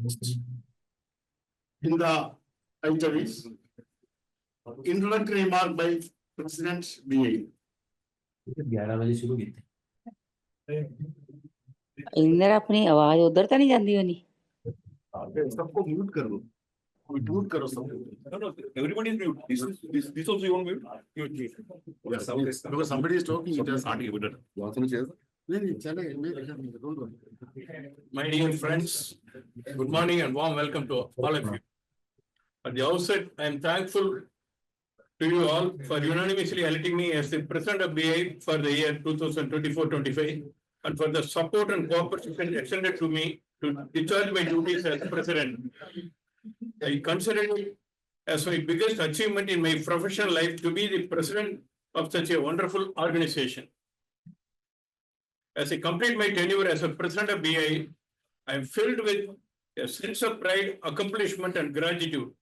In the item is introductory remark by President BA. 11 बजे शुरू की थी। इंदर अपनी आवाज उधर तो नहीं जाती होनी। सबको म्यूट कर दो, म्यूट करो सबको। No, no, everybody is mute. This also you want mute? Mute. Yes, because somebody is talking, it has. You want to share? My dear friends, good morning and warm welcome to all of you. At the outset, I am thankful to you all for unanimously electing me as the President of BI for the year 2024-25 and for the support and cooperation extended to me to discharge my duties as President. I consider it as my biggest achievement in my professional life to be the President of such a wonderful organization. As I complete my tenure as a President of BI, I am filled with a sense of pride, accomplishment, and gratitude.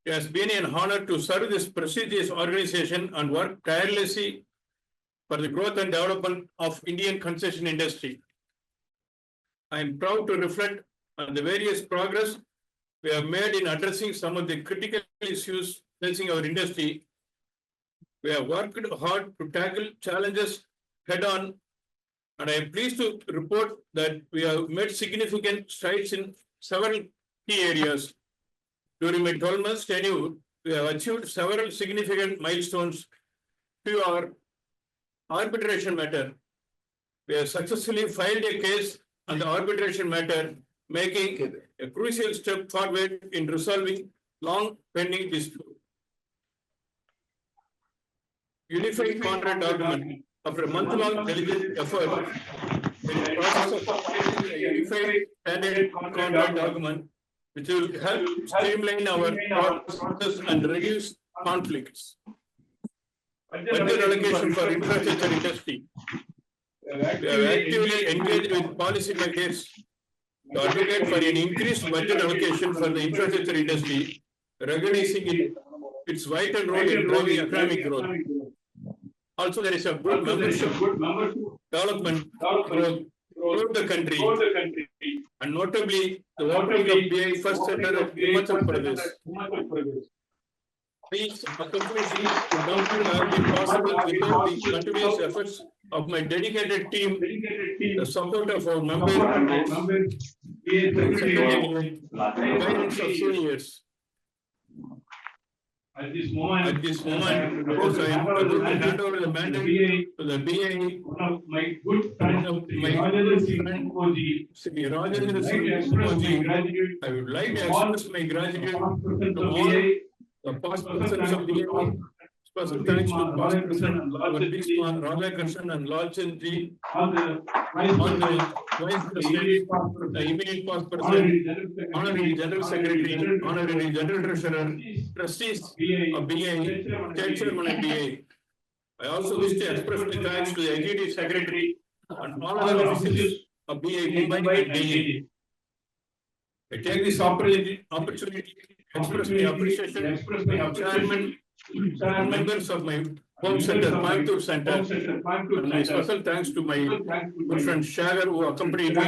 It has been an honor to serve this prestigious organization and work tirelessly for the growth and development of Indian concession industry. I am proud to reflect on the various progress we have made in addressing some of the critical issues facing our industry. We have worked hard to tackle challenges head-on, and I am pleased to report that we have made significant strides in several key areas. During my 12 months tenure, we have achieved several significant milestones to our arbitration matter. We have successfully filed a case on the arbitration matter, making a crucial step forward in resolving long-pending dispute. Unified contract document. After a month-long diligent effort, in the process of creating a unified standard contract document, which will help streamline our process and reduce conflicts. Budget allocation for infrastructure industry. We have actively engaged with policymakers to advocate for an increased budget allocation for the infrastructure industry, recognizing its vital role in driving economic growth. Also, there is a good membership development growth throughout the country, and notably the opening of BI First Center of Himachal Pradesh. These accomplishments would not have been possible without the continuous efforts of my dedicated team, the support of our members, guidance of seniors. At this moment, as I am about to hand over the mandate to the BA, one of my good friends, my Rajendra Singh Koji, Sri Rajendra Singh Koji, I would like to express my gratitude to all the past persons of BA. Special thanks to past President Radhakrishnan and Lalchand Ji, all the Vice President, the immediate past President, Honorary General Secretary, Honorary General Treasurer, Trustees of BA, Chairman of BA. I also wish to express my thanks to the Executive Secretary and all other officials of BA Mumbai and Delhi. I take this opportunity to express my appreciation to Chairman and members of my home center, Coimbatore Center, and my special thanks to my good friend Shagar who accompanied me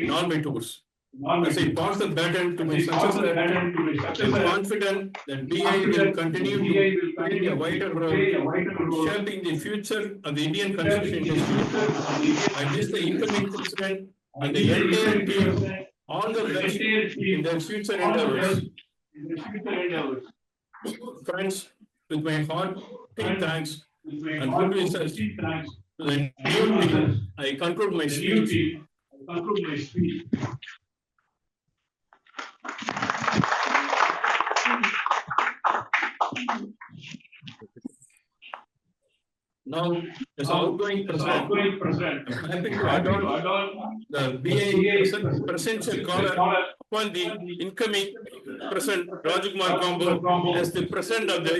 in all my tours. As I pass the baton to my successor, I am confident that BI will continue to play a vital role in shaping the future of the Indian construction industry. I wish the incoming president and the entire team all the best in their future endeavors. Friends, with my heart, thanks and good wishes to the new team, I conclude my speech. Now, as outgoing president, I'm happy to adopt the BA presidential collar upon the incoming President Rajkumar Kambo as the President of the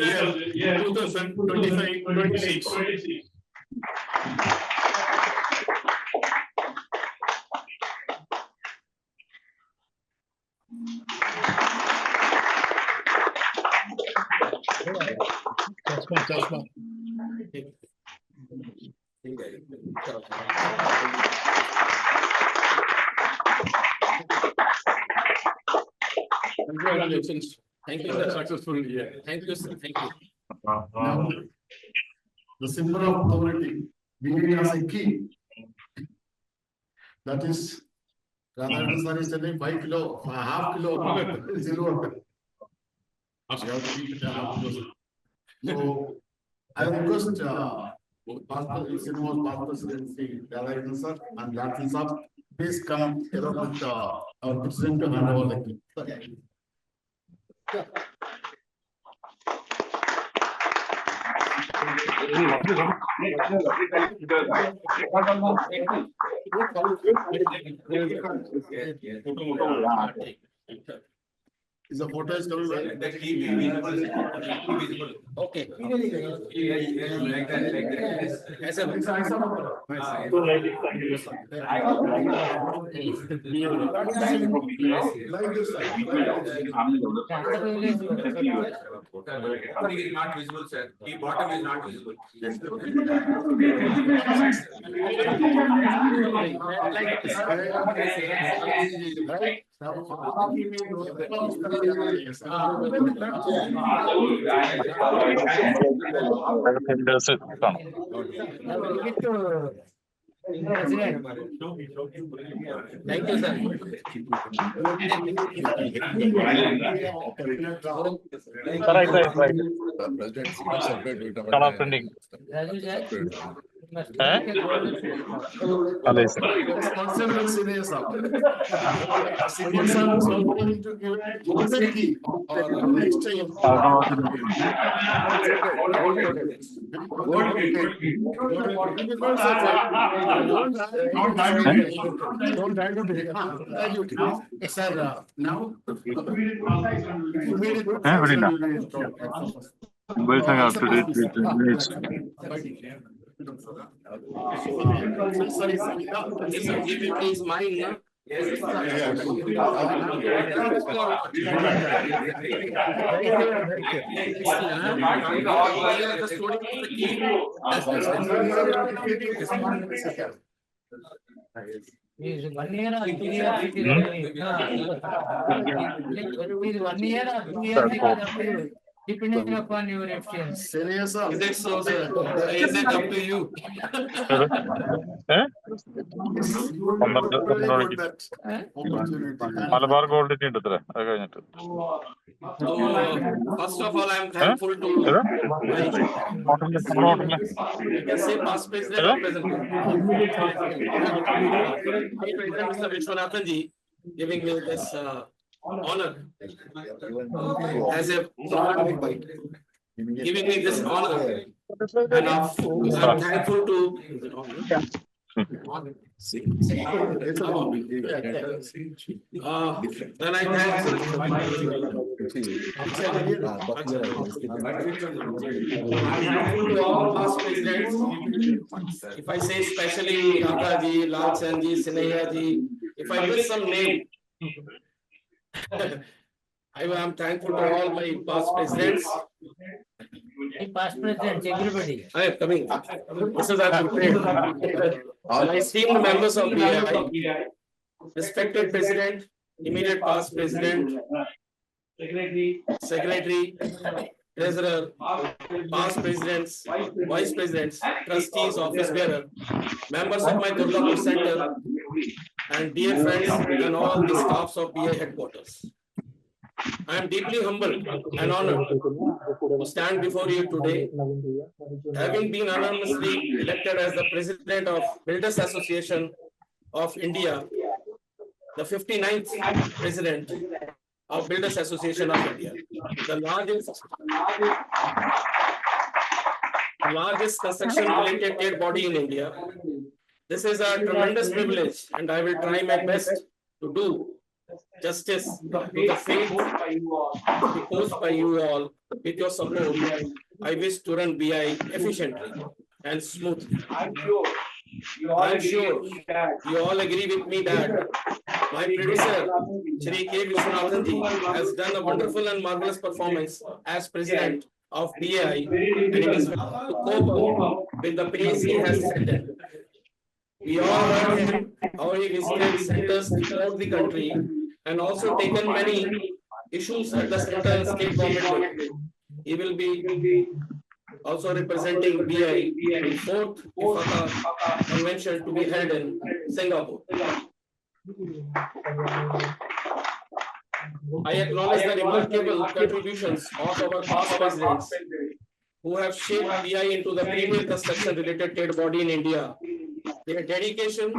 year 2025-26. Congratulations. Thank you, sir. Successful year. Thank you, sir. Thank you. Now, the symbol of authority, believing as a king. That is, Radharani sir is telling 5 kilo, half kilo, zero. You have to keep it down. So, I request, Pastor, Srinivas Pastor, Radharani sir and Larkin sir, please come along with our president to hand over the key. Is the photo is coming well? Okay. As a Like this side. Is not visible, sir. The bottom is not visible. Right? Thank you, sir. Right. Color printing. Responsible senior sir. Senior sir is not going to give the key or next time. Don't try to take. Sir, now. GPP is mine, no? Is 1 year or 2 years? It is 1 year or 2 years, depending upon your efficiency. Senior sir. Is it so, sir? Is it up to you? Malabar gold ഉണ്ട് അത്ര അത് കഴിഞ്ഞിട്ട് So, first of all, I am thankful to say past president or present. President Mr. Vishwanathan ji giving me this honor as a giving me this honor, and I'm thankful to. Then I thank to all past presidents. If I say especially Radha ji, Lal Sen ji, Sinaiya ji, if I miss some name, I am thankful to all my past presidents. Past presidents, everybody. I am coming. This is our prepared. All esteemed members of BI, respected president, immediate past president, secretary, treasurer, past presidents, vice presidents, trustees, office bearer, members of my Durgapur Center, and dear friends and all the staffs of BI headquarters. I am deeply humbled and honored to stand before you today, having been anonymously elected as the president of Builders Association of India, the 59th president of Builders Association of India, the largest construction-related trade body in India. This is a tremendous privilege, and I will try my best to do justice to the faith proposed by you all. With your support, I wish to run BI efficiently and smoothly. I'm sure you all agree with me that my predecessor, Shri K. Vishwanathan ji, has done a wonderful and marvelous performance as president of BI, and it is to cope with the pace he has set. We all heard him how he visited centers throughout the country and also taken many issues at the center and state government. He will be also representing BI in fourth IFACA convention to be held in Singapore. I acknowledge the remarkable contributions of our past presidents who have shaped BI into the premier construction related trade body in India. Their dedication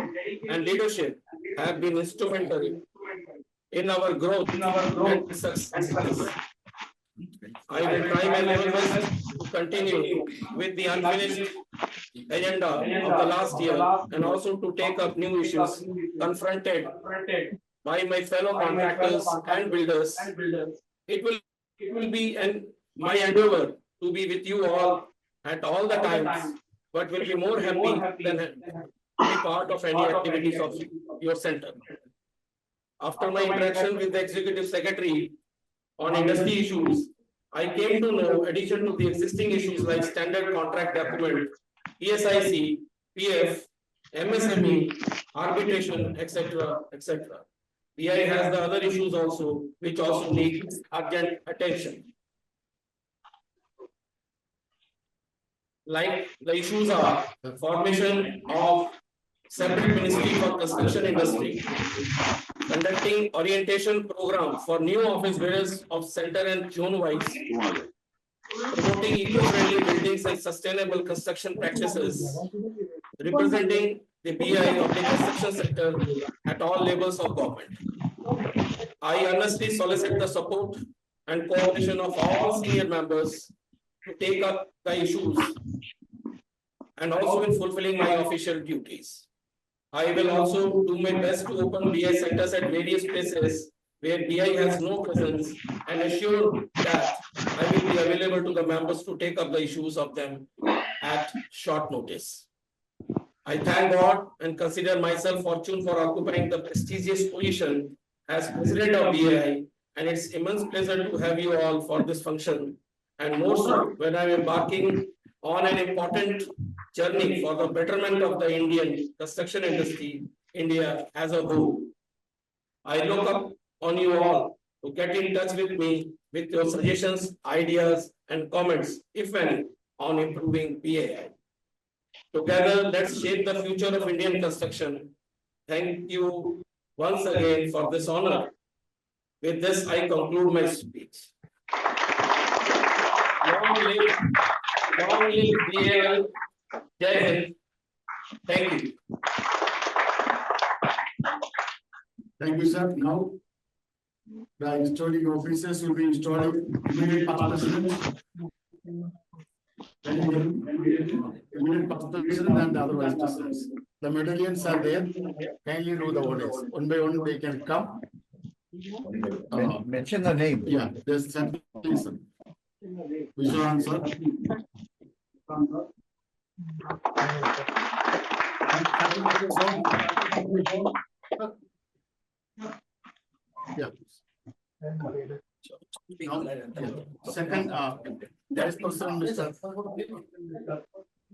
and leadership have been instrumental in our growth and success. I will try my level best to continue with the unfinished agenda of the last year and also to take up new issues confronted by my fellow contractors and builders. It will be my endeavor to be with you all at all the times, but will be more happy than be part of any activities of your center. After my interaction with the Executive Secretary on industry issues, I came to know, addition to the existing issues like standard contract document, ESIC, PF, MSME, arbitration, etc., etc. BI has the other issues also, which also need urgent attention. Like the issues are the formation of separate ministry for construction industry, conducting orientation program for new office bearers of center and zone wise, promoting eco-friendly buildings and sustainable construction practices, representing the BI of the construction sector at all levels of government. I earnestly solicit the support and cooperation of all senior members to take up the issues and also in fulfilling my official duties. I will also do my best to open BI centers at various places where BI has no presence and assure that I will be available to the members to take up the issues of them at short notice. I thank God and consider myself fortunate for occupying the prestigious position as President of BI, and it's immense pleasure to have you all for this function, and more so when I am embarking on an important journey for the betterment of the Indian construction industry, India as a whole. I look up on you all to get in touch with me with your suggestions, ideas, and comments, if any, on improving BAI. Together, let's shape the future of Indian construction. Thank you once again for this honor. With this, I conclude my speech. Long live BAI. Jai Hind. Thank you. Thank you, sir. Now, the installing officers will be installing immediate past president. Immediate past president and otherwise presidents. The medallions are there. Kindly do the orders. One by one they can come. Mention the name. Yeah, there's something. Vishwan, sir. Yeah. Second, Vice President Mr.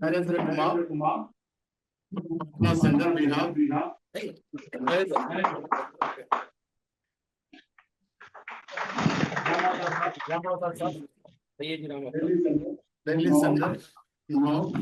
Narendra Kumar. Center we have. Delhi Center. No.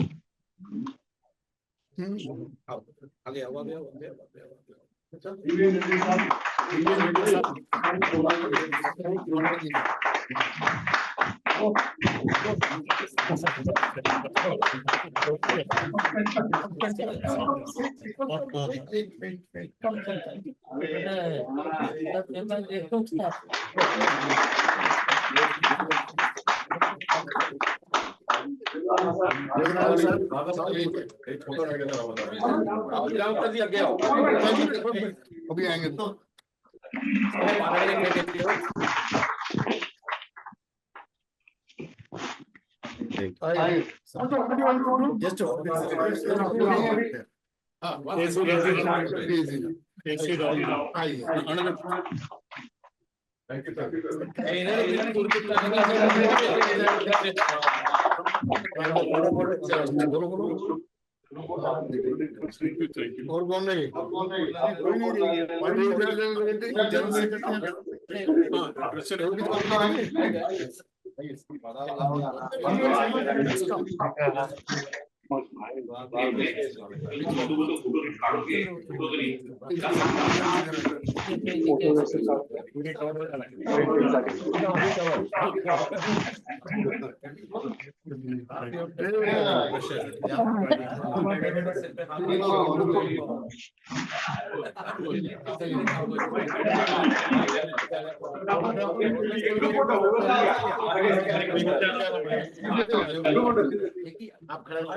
अभी आएंगे तो और कौन नहीं आप खड़े हो,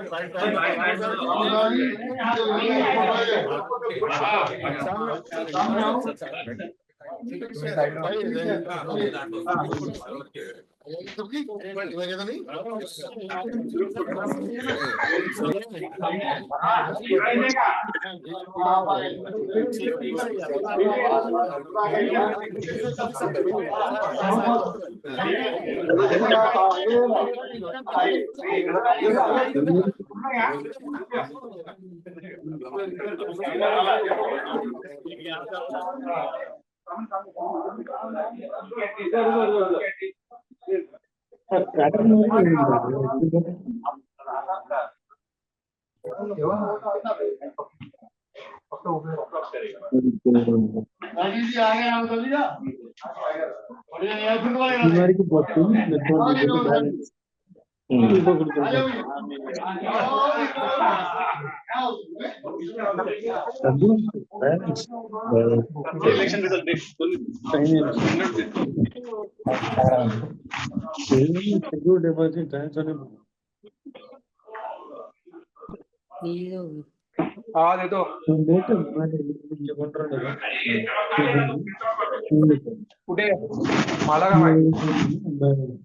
कुठे मला काय माहिती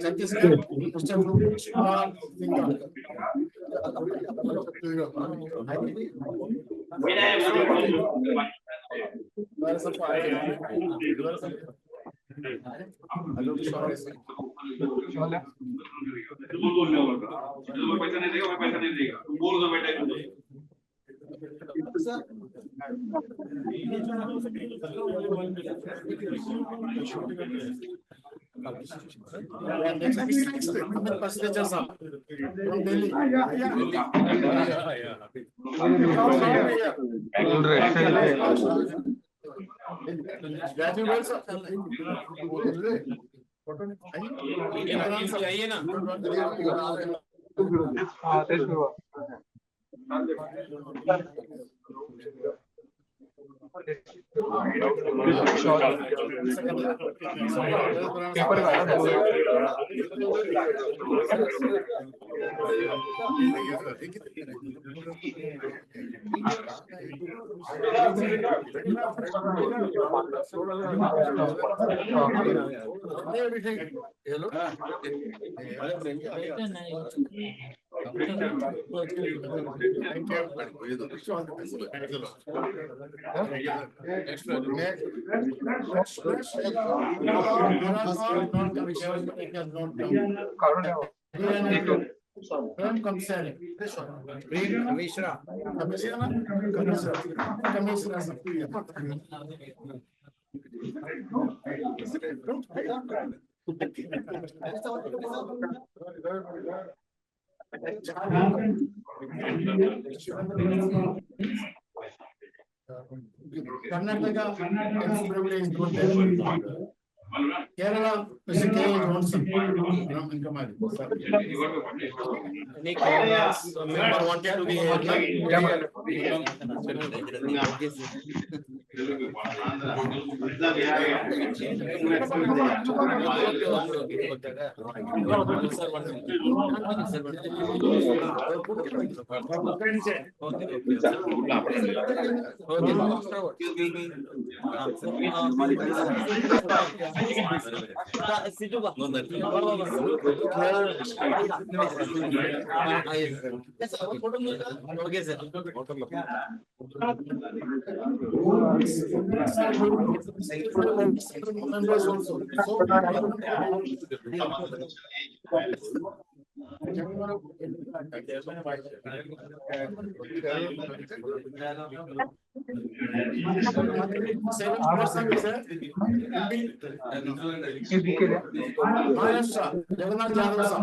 Chhattisgarh, Mr. Rupesh Kumar Singha. Where is the file? Hello, sorry. पैसा नहीं देगा, मैं पैसा नहीं देगा, तुम बोल दो बेटा। Passenger sir. From Delhi. Graduate sir. चाहिए ना Karnataka, Kerala, Mr. K. Johnson. any Kerala's member wanted to be here. Okay, sir. Members also. Maharashtra, Jagannath Yadav sir.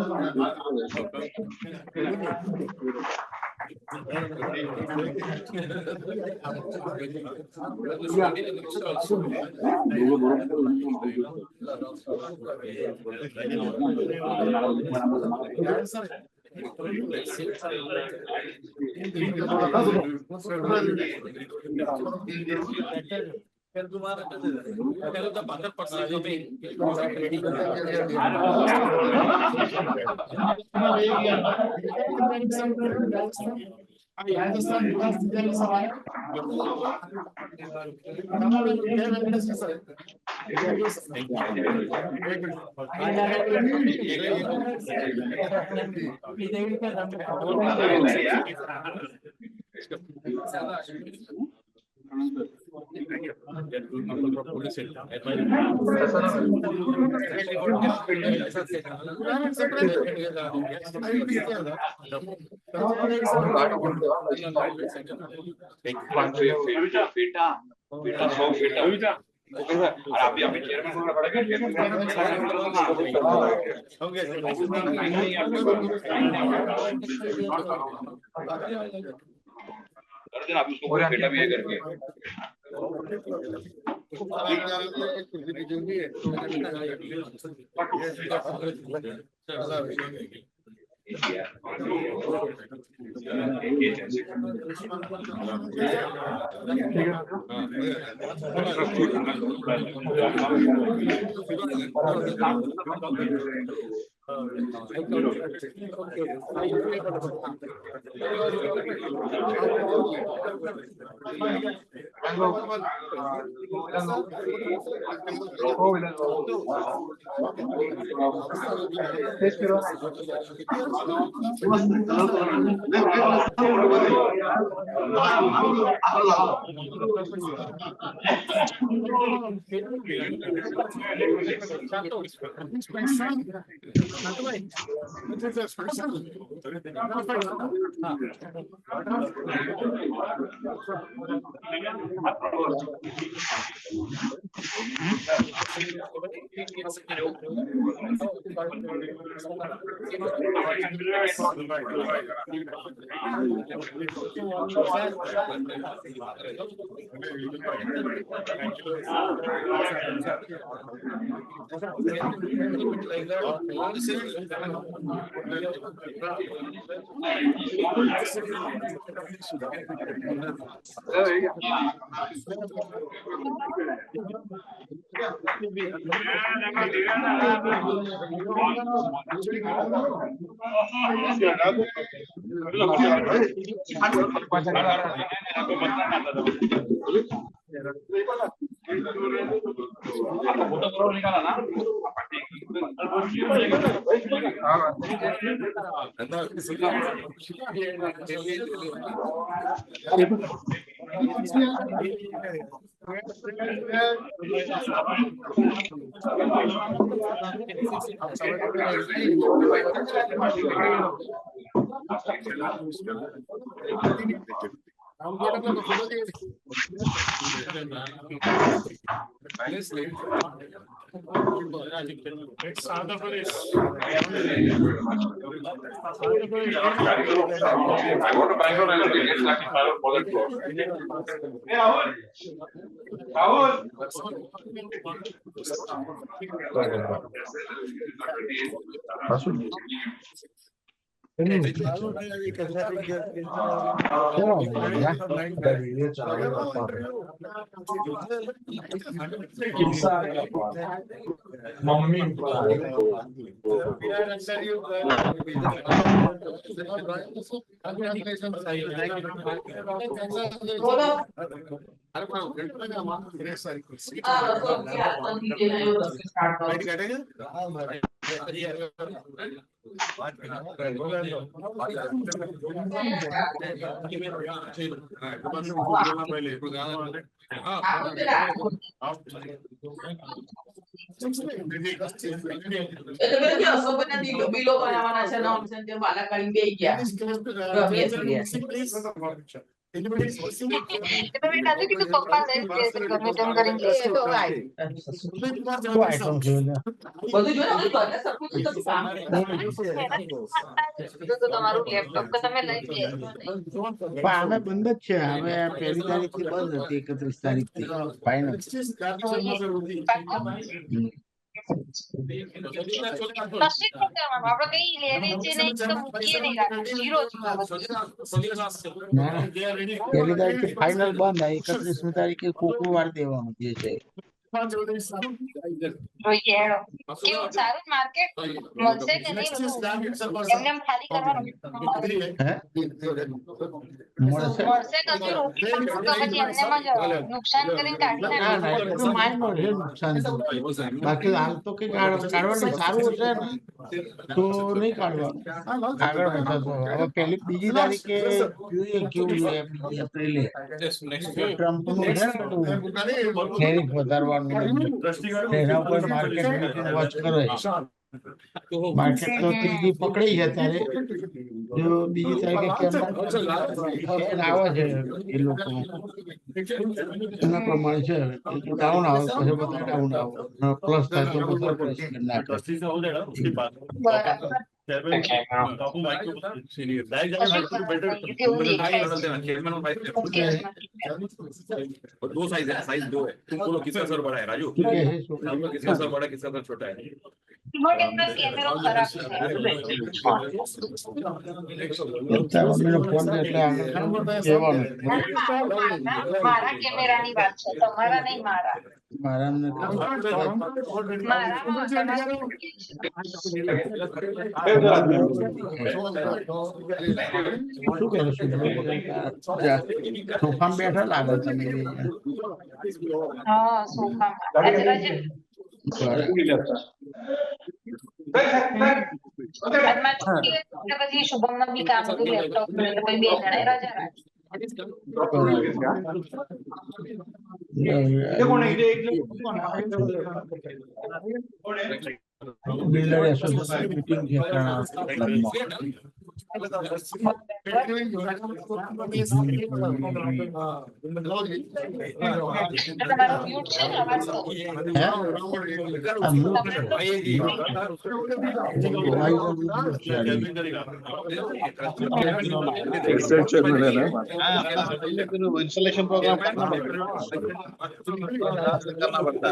Arjun आप उसको कोई बेटा भी है करके I go to Bangalore and get lucky for that floor. Hey, Rahul. અમે બંધ જ છે હવે પહેલી તારીખ થી બંધ હતી 31 તારીખ થી ફાઇનલ પહેલી તારીખ થી ફાઇનલ બંધ 31મી તારીખે કોકનું વાર દેવાનું જે છે બાકી હાલ તો કઈ કાઢવાનું સારું હશે ને તો નહીં કાઢવાનું આગળ વધારશો હવે બીજી તારીખે જોઈએ કેવું જોઈએ બીજી એપ્રિલે ટ્રમ્પનું છે ને ટેરિફ વધારવાનું એના ઉપર માર્કેટ વોચ કરે માર્કેટ તો ત્રીજી પકડી છે ત્યારે જો બીજી તારીખે કેમ આવે છે એ લોકો એના પ્રમાણે છે ડાઉન આવે પછી બધા ડાઉન આવે પ્લસ થાય તો બધા પ્લસ નાખે दो साइज है, साइज दो है। तुम बोलो किसका सर बड़ा है राजू? किसका सर बड़ा है, किसका सर छोटा है? મારા કેમેરાની વાત છે તમારા નહીં મારા મારા ને શું કરું છું સોફામાં બેઠા લાગે તમે પછી શુભમ નું બી કામ હતું લેપટોપ બે જણા રજા builder association meeting installation program करना पड़ता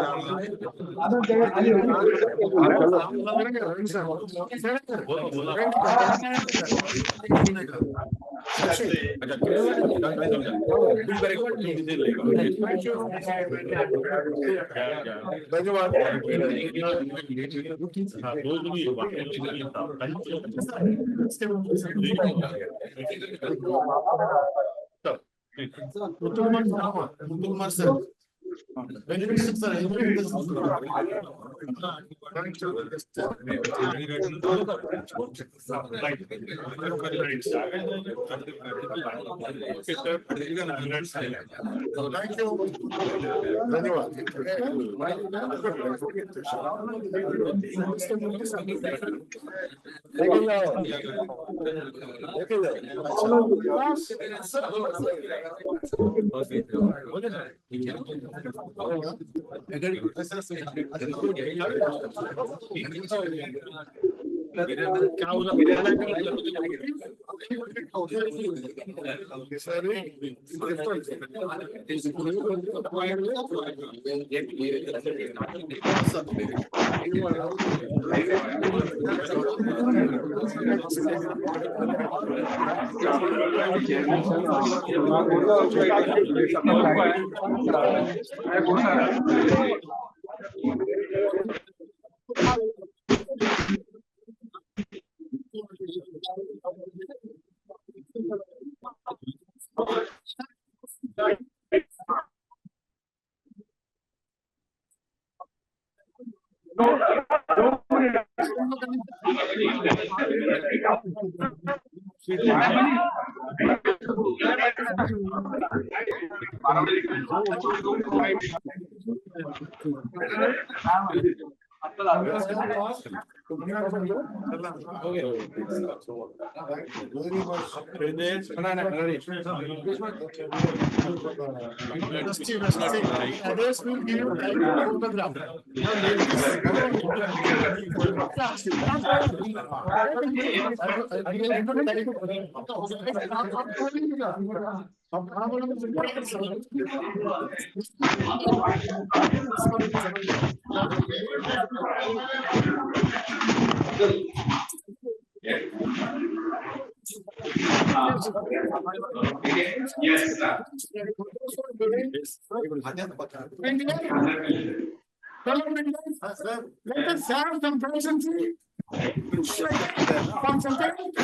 Let us have some decency,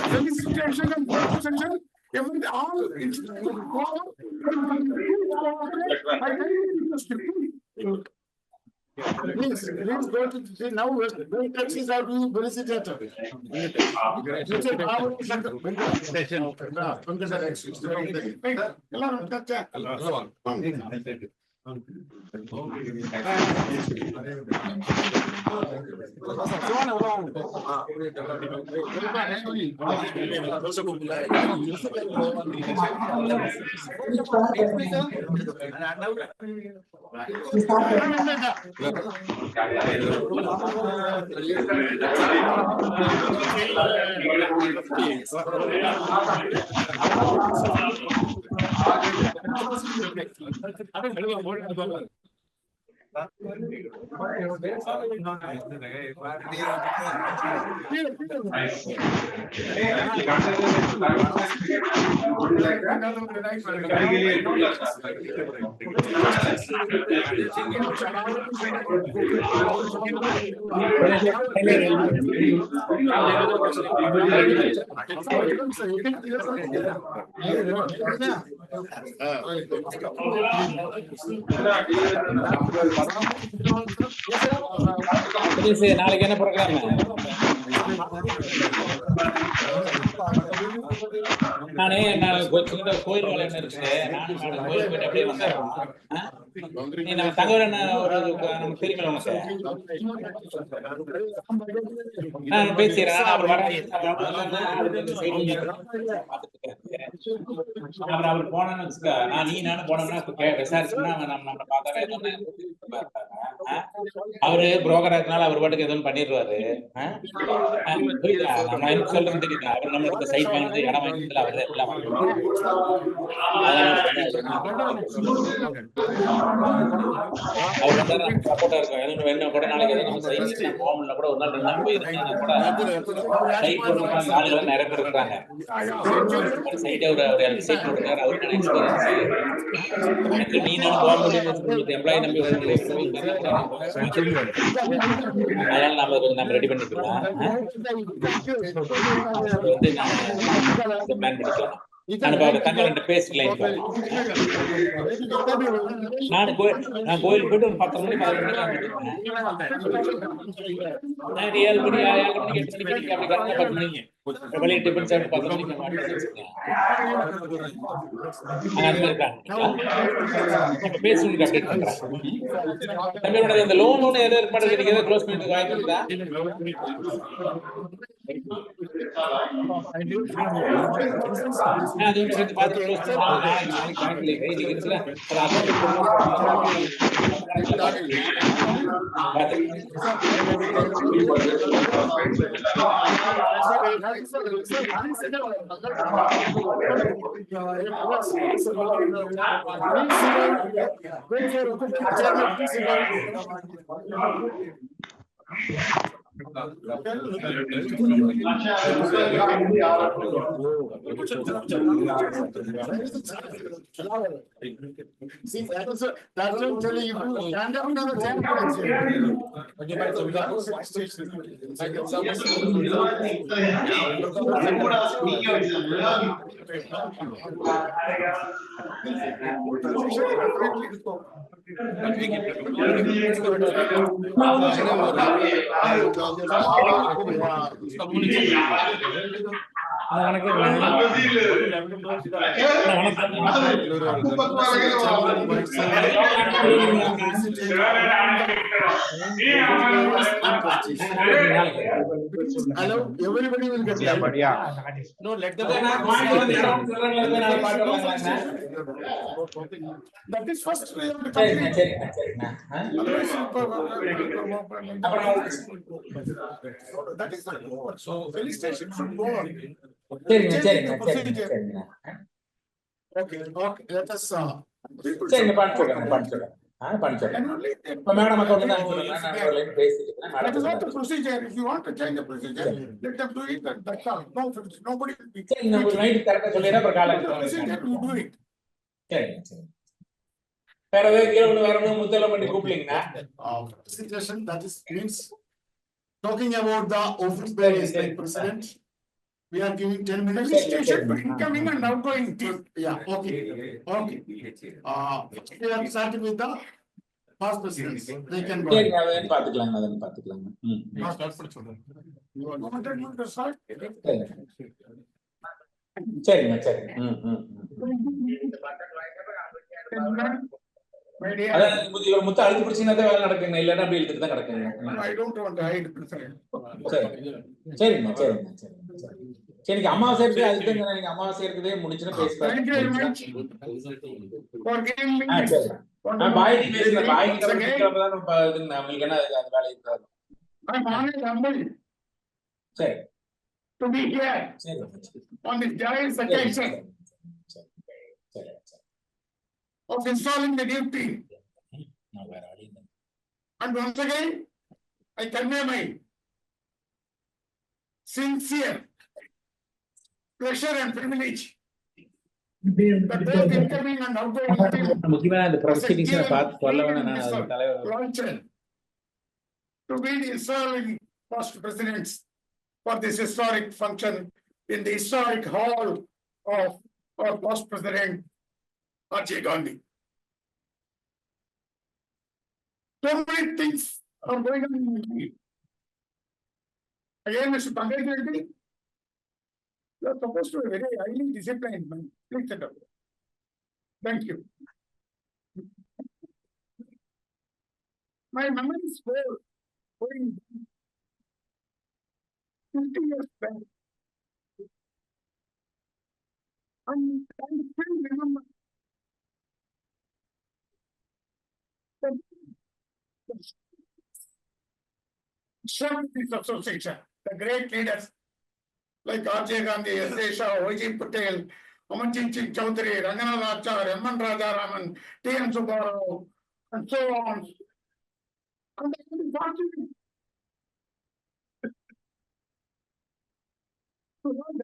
solicitation and proposition. Even all please go to now. Taxis are being solicited. நாளைக்கு என்ன ப்ரோக்ராம்? நானே கோயில் வேலை இருக்கு. நானும் கோயில் போயிட்டு அப்படியே வந்துடுறோம். நீ நம்ம தகவல் நமக்கு தெரியுமில்ல உனக்கு? நான் பேசிடுறேன். அப்புறம் வரேன். அப்புறம் அவர் போனோன்னு வச்சுக்க, நானும் போனோம்னா விசாரிச்சுன்னா நம்மளை பார்த்தாவே அவரு புரோக்கரா இருக்கனால அவர் பாட்டுக்கு எதுவும் பண்ணிடுவாரு. நம்ம எனக்கு சொல்றது தெரியுது. அவர் நம்மளுக்கு சைட் வாங்கிட்டு இடம் வாங்கிட்டு அவர் எல்லாம் அவர் சப்போர்ட்டா இருக்கும். எதுவும் வேணும் கூட நாளைக்கு எதுவும் நம்ம சைட் போகணும்னா கூட ஒரு நாள் 2 நாள் போயிருந்தாங்க கூட சைட் போடுறாங்க. ஆளுகள் நிறைய பேர் இருக்காங்க. சைட் அவர் சைட் போட்டுருக்காரு. அவருக்கு எக்ஸ்பீரியன்ஸ் நீ நானும் போக முடியும். எம்ப்ளாயி நம்பி அதனால நம்ம ரெடி பண்ணிக்கலாம். வந்து பிளான் பண்ணிக்கலாம். நான் பேசல. நான் கோயில் போயிட்டு ஒரு 10 மணி 11 மணிக்கு 7 மணி 8 மணிக்கு அப்படி 10 மணிக்கு வெளியே டிஃபன் சாப்பிட்டு 10 மணிக்கு பேசுங்க. அப்டேட் பண்றேன். நம்மளோட இந்த லோன் ஏதோ ஏற்பாடு ஏதோ க்ளோஸ் பண்ணிட்டு வாங்கிட்டா See, that's what telling you. Stand up now, hello, everybody will get that. No, let them. That is first way of the country. That is the board. So felicitation should go on. Okay, let us madam that is not the procedure. If you want to change the procedure, let them do it. That's all. No, nobody will be. Procedure to do it. Suggestion that is means talking about the office bearers like president. We are giving 10 minutes station for incoming and outgoing team. Yeah, okay. We are starting with the past presidents. They can go. Start. You wanted to start? முத்த அழுத்தி பிடிச்சீங்கன்னா வேலை நடக்குங்க. இல்லன்னா அப்படி இழுத்துட்டு தான் கிடக்குங்க. I don't want to hide president. சரிங்க. சரிங்க. அமாவாசை இருக்கு. அதுக்கு நீங்க அமாவாசை இருக்குதே முடிச்சுனா பேசுறேன். Thank you very much for giving me. பாய் பேசுறேன். பாய் கிட்டதான் நம்மளுக்கு என்ன அந்த வேலை இருக்காது. I'm honored and humbled. சரி. To be here. On this joyous occasion. Of installing the new team. And once again, I convey my sincere pleasure and privilege that both incoming and outgoing team முக்கியமான அந்த has proceedings given பார்த்து சொல்ல me வேணாம் and நான் அது Mr. தலைவர் Launchen to be the serving past presidents for this historic function in the historic hall of our past president, R.J. Gandhi. So many things are going on in my mind. Again, Mr. Pankaj Reddy, you are supposed to be very highly disciplined man. Please sit down. Thank you. My memory is going 50 years back. And I still remember that this association, the great leaders like R.J. Gandhi, S.A. Shah, O.G. Patel, Amanjit Singh Chaudhary, Ranganath Acharya, M.N. Rajaraman, T.M. Subbarao, and so on. And I am fortunate to have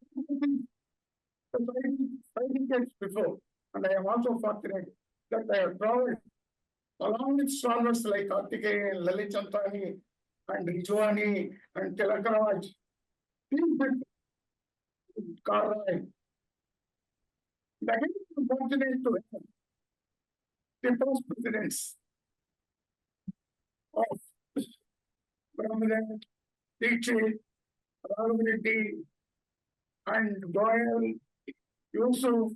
fighting years before. And I am also fortunate that I have traveled along with scholars like Kartikeyan, Lalit Chantani, and Rijwani, and Tilakaraj, Karrai. That is fortunate to have the past presidents of Brahmadan, Dixit, Raghureddy, and Goyal, Yusuf,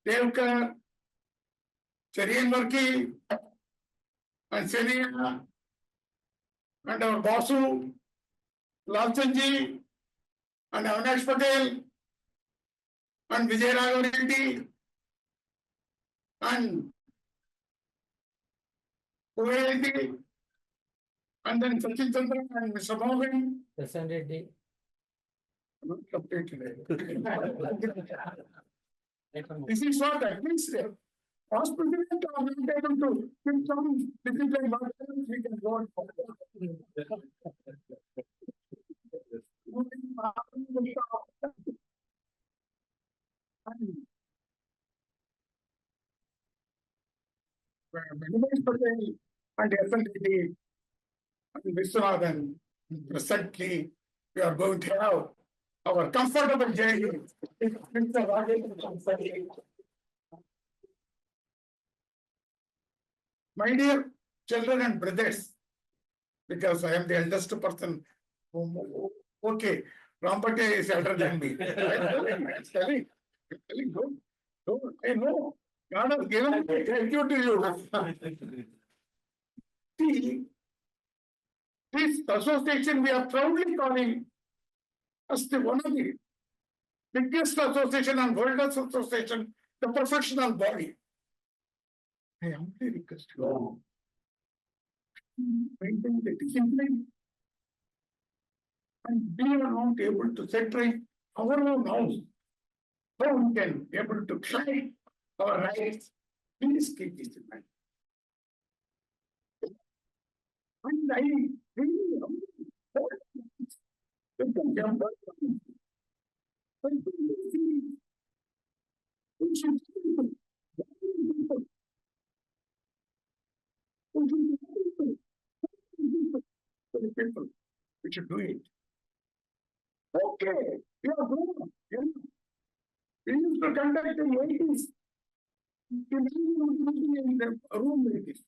Devkar, Cherian Murki, and Senia, and our Basu, Lalchanji, and Avinash Patel, and Vijay Raghureddy, and Reddy, and then Sachin Chandra and Mr. Morgan. Present Reddy. Not completely. This is what I mean, sir. Past president are not able to give some discipline, but we can go on. And definitely, and Vishwanathan, presently, we are going to have our comfortable journey. My dear children and brothers, because I am the eldest person, okay, Rampate is elder than me. I'm telling, don't, I know, God has given me, thank you to you. See, this association we are proudly calling as the one of the biggest association and world's association, the professional body. I humbly request you all, maintain the discipline and we are not able to separate our own house. How we can able to try our rights, please keep this in mind. And I really people, we should do it. Okay, we are grown. We used to conduct in the 80s. In the room like this.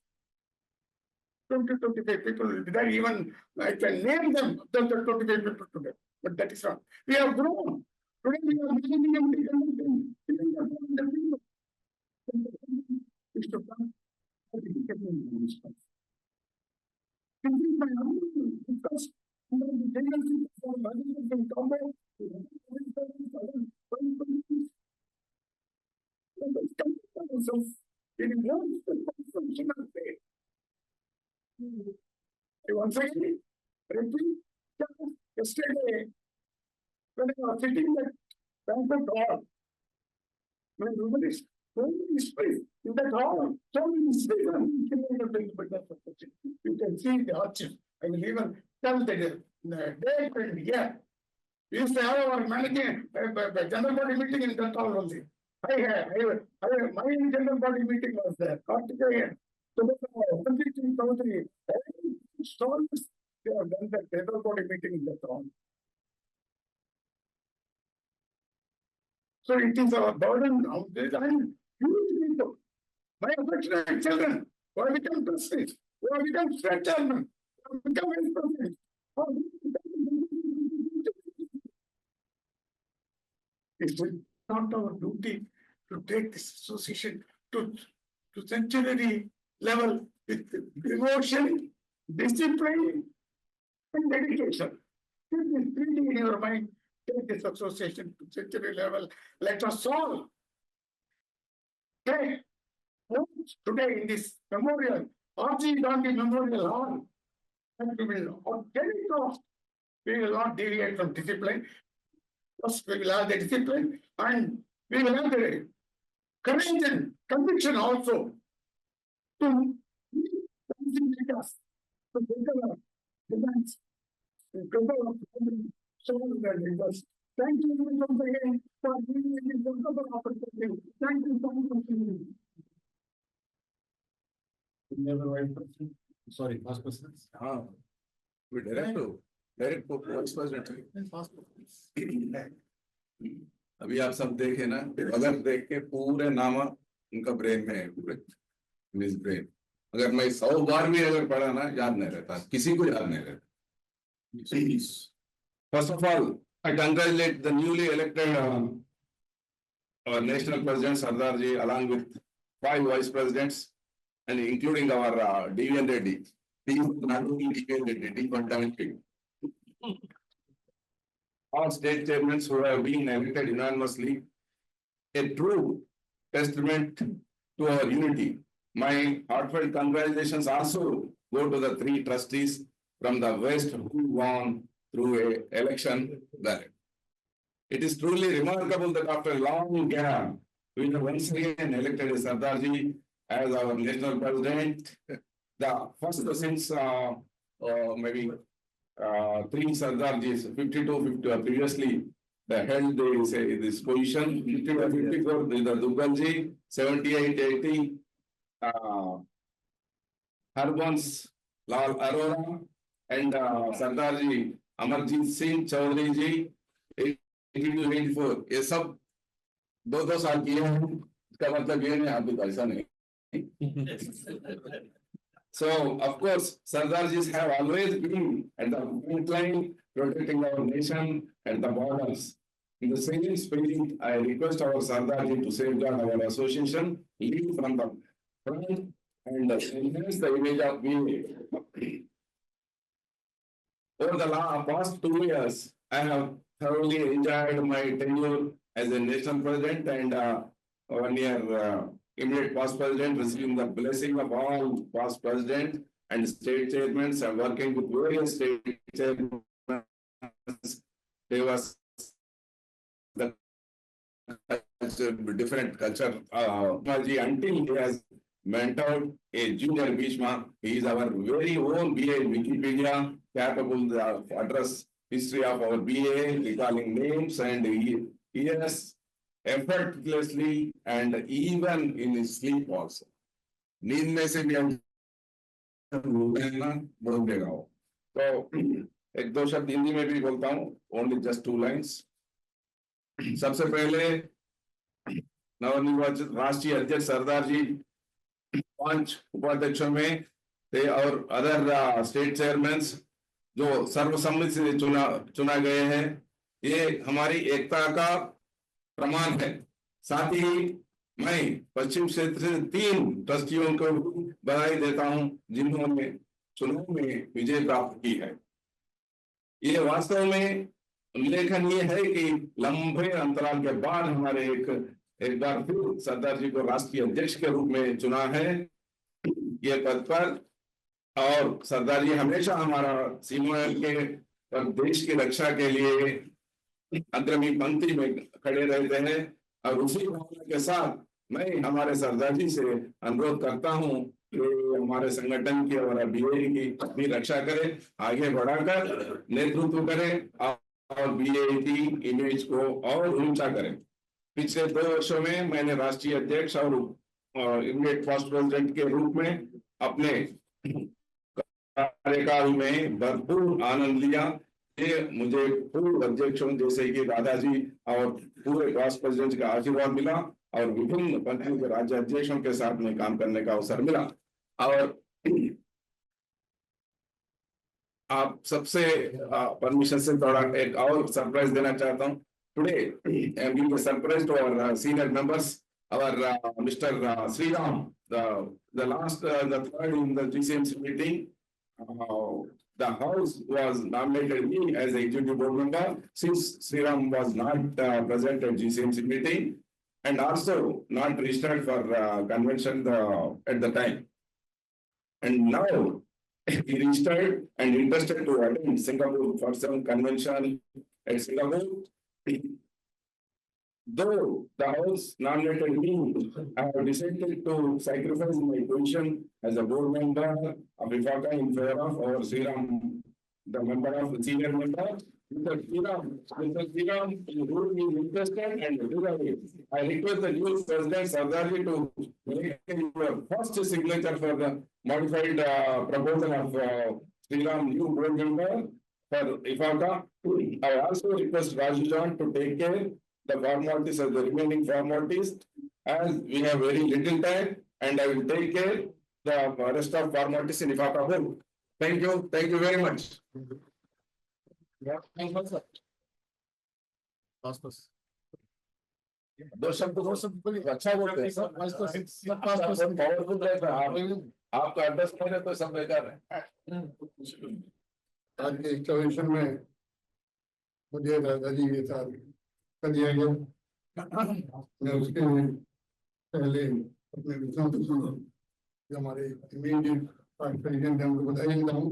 20-25 people will be there, even I can name them, the 25 people today, but that is not. We have grown. Today we are living in the country. We should come. Because once again, yesterday, when I was sitting at banquet hall, my room is so many many space in that hall, so many space. You can see the archive. I will even tell the date and year. We used to have our managing general body meeting in that hall only. My general body meeting was there. Kartikeyan, Sanjeev Chaudhary, they have done that general body meeting in that hall. So it is our burden of this and huge people. My affectionate children, who have become trustees, who have become state chairman, who have become vice president. It's not our duty to take this association to centenary level with devotion, discipline, and dedication. Keep this thinking in your mind. Take this association to centenary level. Let us all take notes today in this memorial, R.G. Gandhi Memorial Hall, and we will, on any cost, we will not deviate from discipline. First, we will have the discipline, and we will have the courage and conviction also to lead us to better demands, to better Thank you once again for giving me this wonderful opportunity. Thank you so much. Sorry, past presidents. Direct vice president अभी आप सब देखे ना, अगर देख के पूरे नाम उनका ब्रेन में है, पूरे मिस ब्रेन। अगर मैं 100 बार भी अगर पढ़ा ना, याद नहीं रहता, किसी को याद नहीं रहता। First of all I congratulate the newly elected our national president Sardar ji, along with 5 vice presidents and including our D.V.N. Reddy. He is not only D.V.N. Reddy, but all state chairmen who have been elected unanimously, a true testament to our unity. My heartfelt congratulations also go to the 3 trustees from the West who won through a election ballot. It is truly remarkable that after a long gap, we have once again elected Sardarji as our national president. The first since maybe 3 Sardarjis, 52, 50, previously they held this position, 54, the Duggalji, 78, 80, Harbans, Lal Arora, and Sardarji Amarjit Singh Chaudhary ji, 82-84, ये सब 2-2 साल किए हैं, इसका मतलब ये नहीं आप भी ऐसा नहीं। So of course, Sardarjis have always been at the front line, protecting our nation and the borders. In the same spirit, I request our Sardarji to safeguard our association, lead from the front, and enhance the image of me. Over the past 2 years, I have thoroughly enjoyed my tenure as a national president and 1 year immediate past president, receiving the blessing of all past presidents and state chairmen, and working with various state chairmen. There was the different culture until he has mentored a junior Bhishma. He is our very own BA in Wikipedia, capable of address history of our BA, recalling names, and he has effortlessly and even in his sleep also. नींद में से भी हम बोल देगा वो। तो 1-2 शब्द हिंदी में भी बोलता हूँ, only just 2 lines. सबसे पहले नवनिर्वाचित राष्ट्रीय अध्यक्ष सरदार जी 5 उपाध्यक्षों में थे और अदर स्टेट चेयरमैन जो सर्वसम्मति से चुना गए हैं, ये हमारी एकता का प्रमाण है। साथ ही मैं पश्चिम क्षेत्र से 3 ट्रस्टियों को बधाई देता हूं जिन्होंने चुनाव में विजय प्राप्त की है। ये वास्तव में उल्लेखनीय है कि लंबे अंतराल के बाद हमारे एक बार फिर सरदार जी को राष्ट्रीय अध्यक्ष के रूप में चुना है ये पद पर, और सरदार जी हमेशा हमारा सीमा के और देश की रक्षा के लिए अग्रणी पंक्ति में खड़े रहते हैं। और उसी भावना के साथ मैं हमारे सरदार जी से अनुरोध करता हूं कि हमारे संगठन की और बीए की भी रक्षा करें, आगे बढ़ाकर नेतृत्व करें और बीए की इमेज को और ऊंचा करें। पिछले 2 वर्षों में मैंने राष्ट्रीय अध्यक्ष और इमीडिएट फर्स्ट प्रेसिडेंट के रूप में अपने कार्यकाल में भरपूर आनंद लिया। ये मुझे पूर्व अध्यक्षों जैसे कि दादाजी और पूरे वाइस प्रेसिडेंट का आशीर्वाद मिला और विभिन्न कंट्रियों के राज्य अध्यक्षों के साथ में काम करने का अवसर मिला। और आप सबसे परमिशन से थोड़ा एक और सरप्राइज देना चाहता हूँ। Today I am giving a surprise to our senior members, our Mr. Sriram, the last, the third in the GCMC meeting, the House was nominated me as executive board member since Sriram was not present at GCMC meeting and also not registered for convention at the time. And now he registered and interested to attend Singapore for some convention at Singapore. Though the House nominated me, I have decided to sacrifice my position as a board member of IFACA in favor of our Sriram, the member of the senior member. Mr. Sriram, who is interested and regularly, I request the new president Sardarji to make your first signature for the modified proposal of Sriram new board member for IFACA. I also request Raju John to take care the formalities of the remaining formalities, as we have very little time, and I will take care the rest of formalities in IFACA home. Thank you very much. दो शब्द अच्छा बोलते हैं, powerful रहता है। आपका address नहीं है तो सब बेकार है। आज के इंस्टॉलेशन में मुझे दादाजी के साथ कर दिया गया। मैं उसके पहले अपने जो हमारे इमीडिएट प्रेसिडेंट है उनको बधाई देता हूँ।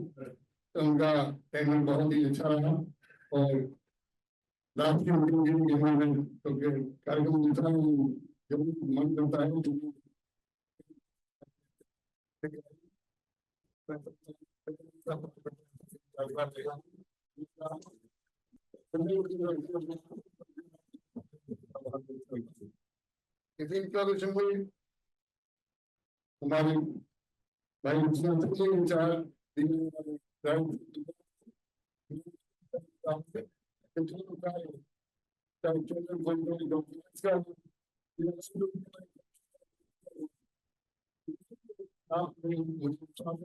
तो उनका टेंडर बहुत ही अच्छा रहा और लास्ट की मीटिंग तो कार्यक्रम जितना जब मन करता है इसी इंस्टॉलेशन में हमारे भाई इंचार्ज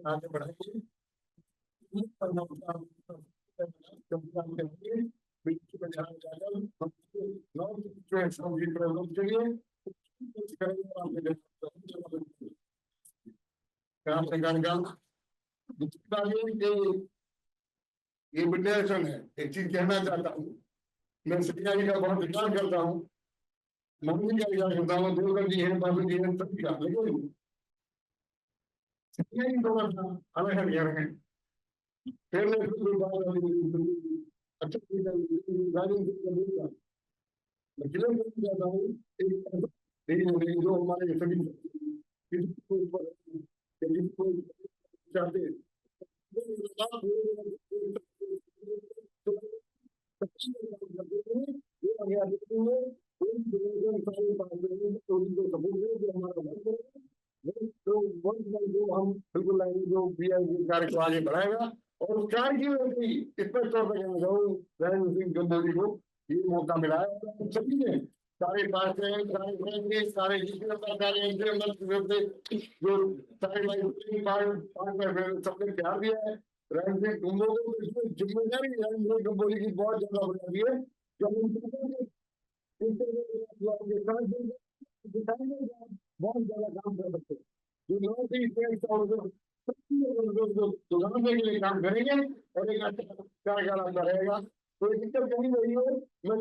आगे बढ़ाइए ये विद्यासन है। एक चीज कहना चाहता हूँ, मैं शिक्षा का बहुत विचार करता हूँ, मम्मी का विचार करता हूँ, देवकर जी हैं, बाबू जी हैं, सभी का, लेकिन अलग अलग है। फिर मैं अच्छा जाता हूँ जो हमारे सभी चाहते हैं हम बिल्कुल जो कार्य को आगे बढ़ाएगा और उस कार्य की स्पष्ट तौर पर कहना चाहूँ नरेंद्र सिंह गंगोली को ये मौका मिला है। सभी ने सारे पास सारे जो सबने प्यार दिया है। नरेंद्र सिंह गंगोली को इसमें जिम्मेदारी नरेंद्र सिंह गंगोली की बहुत ज्यादा बना दी है। बहुत ज्यादा काम कर सकते जो नॉर्थ ईस्ट सुधारने के लिए काम करेंगे और एक अच्छा कार्यकाल आपका रहेगा। कोई दिक्कत कहीं नहीं हो। मैं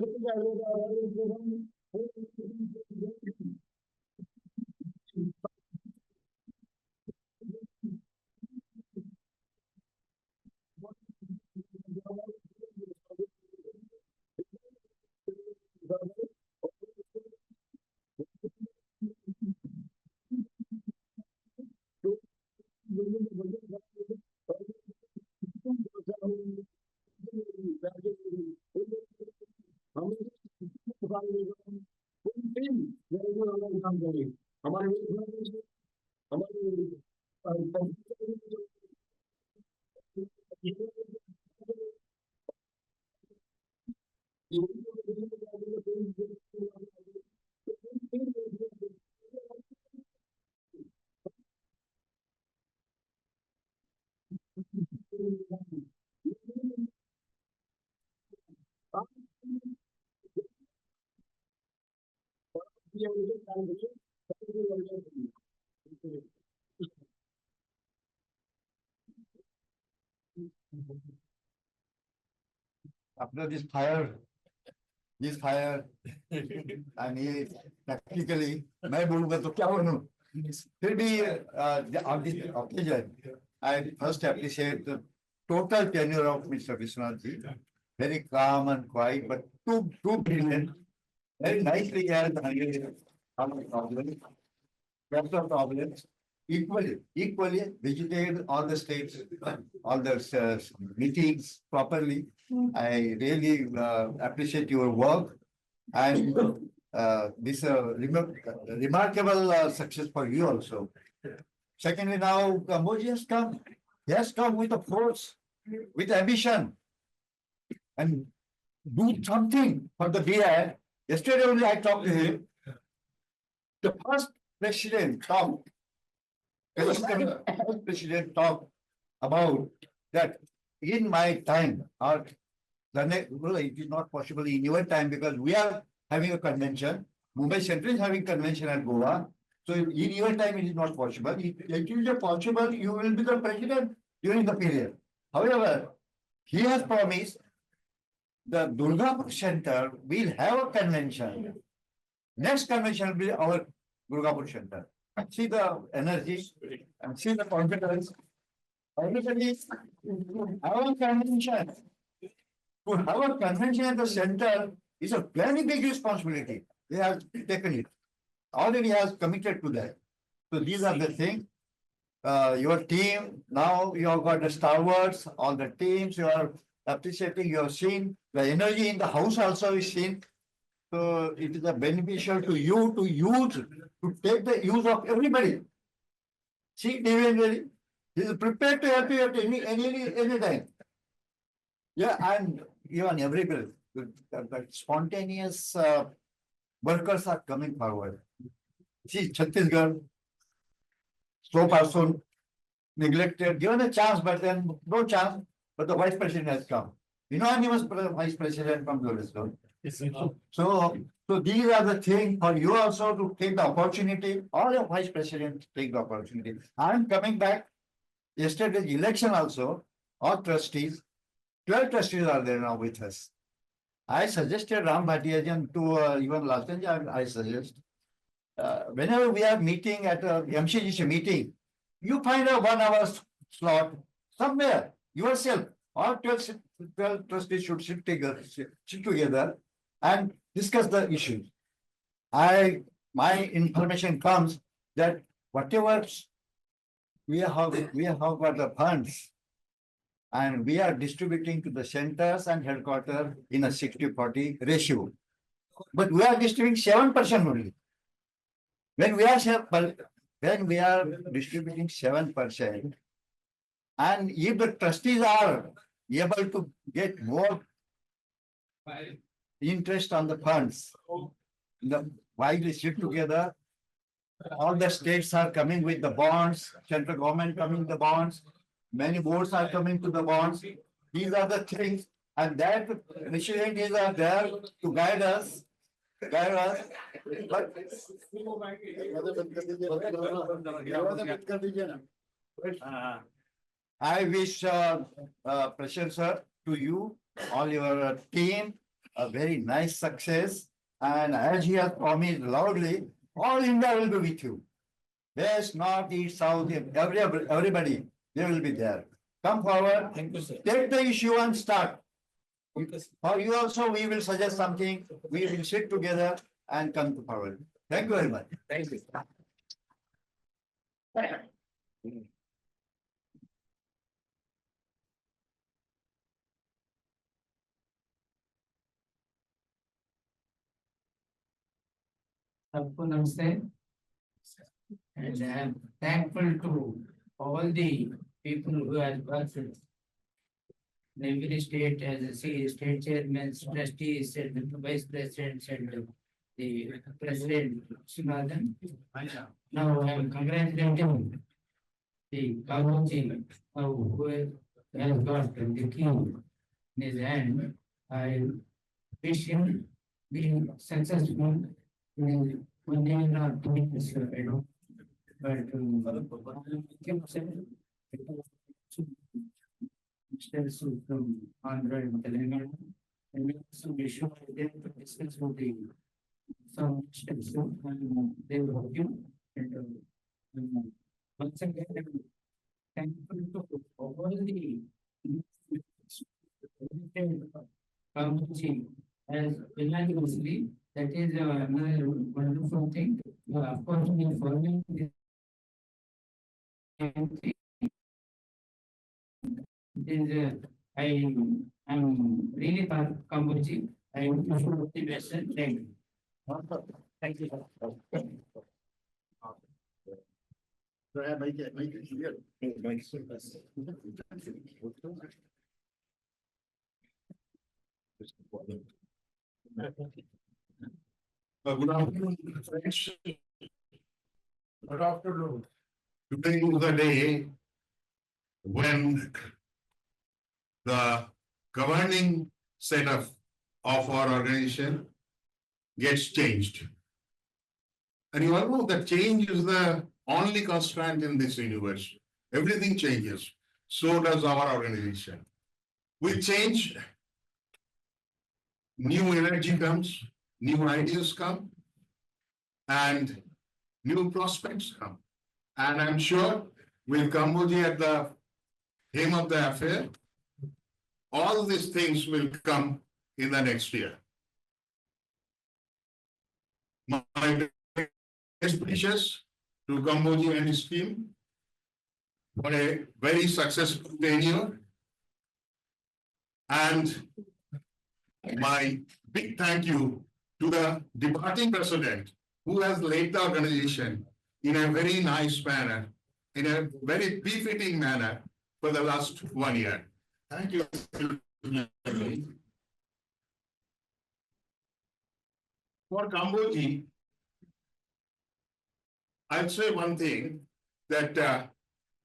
After this fire, and ये practically मैं बोलूँगा तो क्या बोलूँ? फिर भी on this occasion, I first appreciate the total tenure of Mr. Vishwanath ji. Very calm and quiet, but too brilliant. Very nicely he has handled all the problems. Lots of problems. Equally visited all the states, all the meetings properly. I really appreciate your work, and this remarkable success for you also. Secondly, now Modi has come. He has come with a force, with ambition, and do something for the BI. Yesterday only I talked to him. The first president talked about that in my time, or well, it is not possible in your time because we are having a convention. Mumbai Central is having convention at Goa. So in your time it is not possible. It is possible you will be the president during the period. However, he has promised the Durgapur Center will have a convention. Next convention will be our Durgapur Center. See the energy and see the confidence. Everybody, our convention. To have a convention at the center is a very big responsibility. They have taken it. Already has committed to that. So these are the things. Your team, now you have got the stalwarts, all the teams, you are appreciating, you have seen the energy in the house also is seen. So it is a beneficial to you to use, to take the use of everybody. See, Devendra, he is prepared to help you at any time. Yeah, and even everybody, the spontaneous workers are coming forward. See, Chhattisgarh, so far so neglected, given a chance, but then no chance, but the vice president has come. Unanimous vice president from Chhattisgarh. So these are the things for you also to take the opportunity. All the vice presidents take the opportunity. I am coming back. Yesterday's election also, all trustees, 12 trustees are there now with us. I suggested Ram Bhatia to even last time I suggest whenever we are meeting at a MCGC meeting, you find a 1 hour slot somewhere yourself. All 12 trustees should sit together and discuss the issues. My information comes that whatever we have got the funds, and we are distributing to the centers and headquarters in a 60-40 ratio. But we are distributing 7% only. When we are distributing 7%, and if the trustees are able to get more interest on the funds, while we sit together, all the states are coming with the bonds, central government coming with the bonds, many boards are coming to the bonds. These are the things, and that initiatives are there to guide us. But I wish, Prashant sir, to you, all your team, a very nice success. And as he has promised loudly, all India will be with you. West, North, East, South, everybody, they will be there. Come forward, Thank you, sir. take the issue and start. Okay, sir. For you also, we will suggest something, we will sit together and come forward. Thank you very much. Thank you. सबको नमस्ते and I am thankful to all the people who have worked in every state as a state chairman, trustees, and the vice presidents, and the president. Srinathan. Now I am congratulating the government who has got the key in his hand. I wish him be successful in one day not doing this, but from Andhra and Telangana, and we also be sure them to discuss with the some steps and they will help you. And once again, I'm thankful to all the community as unanimously. That is another wonderful thing. Of course, we are following this. I am really Kambuji. I wish you the best. Thank you. Thank you. Make it clear. Good afternoon, friends. Good afternoon. Today is the day when the governing setup of our organization gets changed. And you all know that change is the only constant in this universe. Everything changes. So does our organization. With change, new energy comes, new ideas come, and new prospects come. And I'm sure with Kambuji at the aim of the affair, all these things will come in the next year. My best wishes to Kambuji and his team for a very successful tenure. And my big thank you to the departing president who has led the organization in a very nice manner, in a very befitting manner for the last 1 year. Thank you. For Kambuji, I'd say one thing that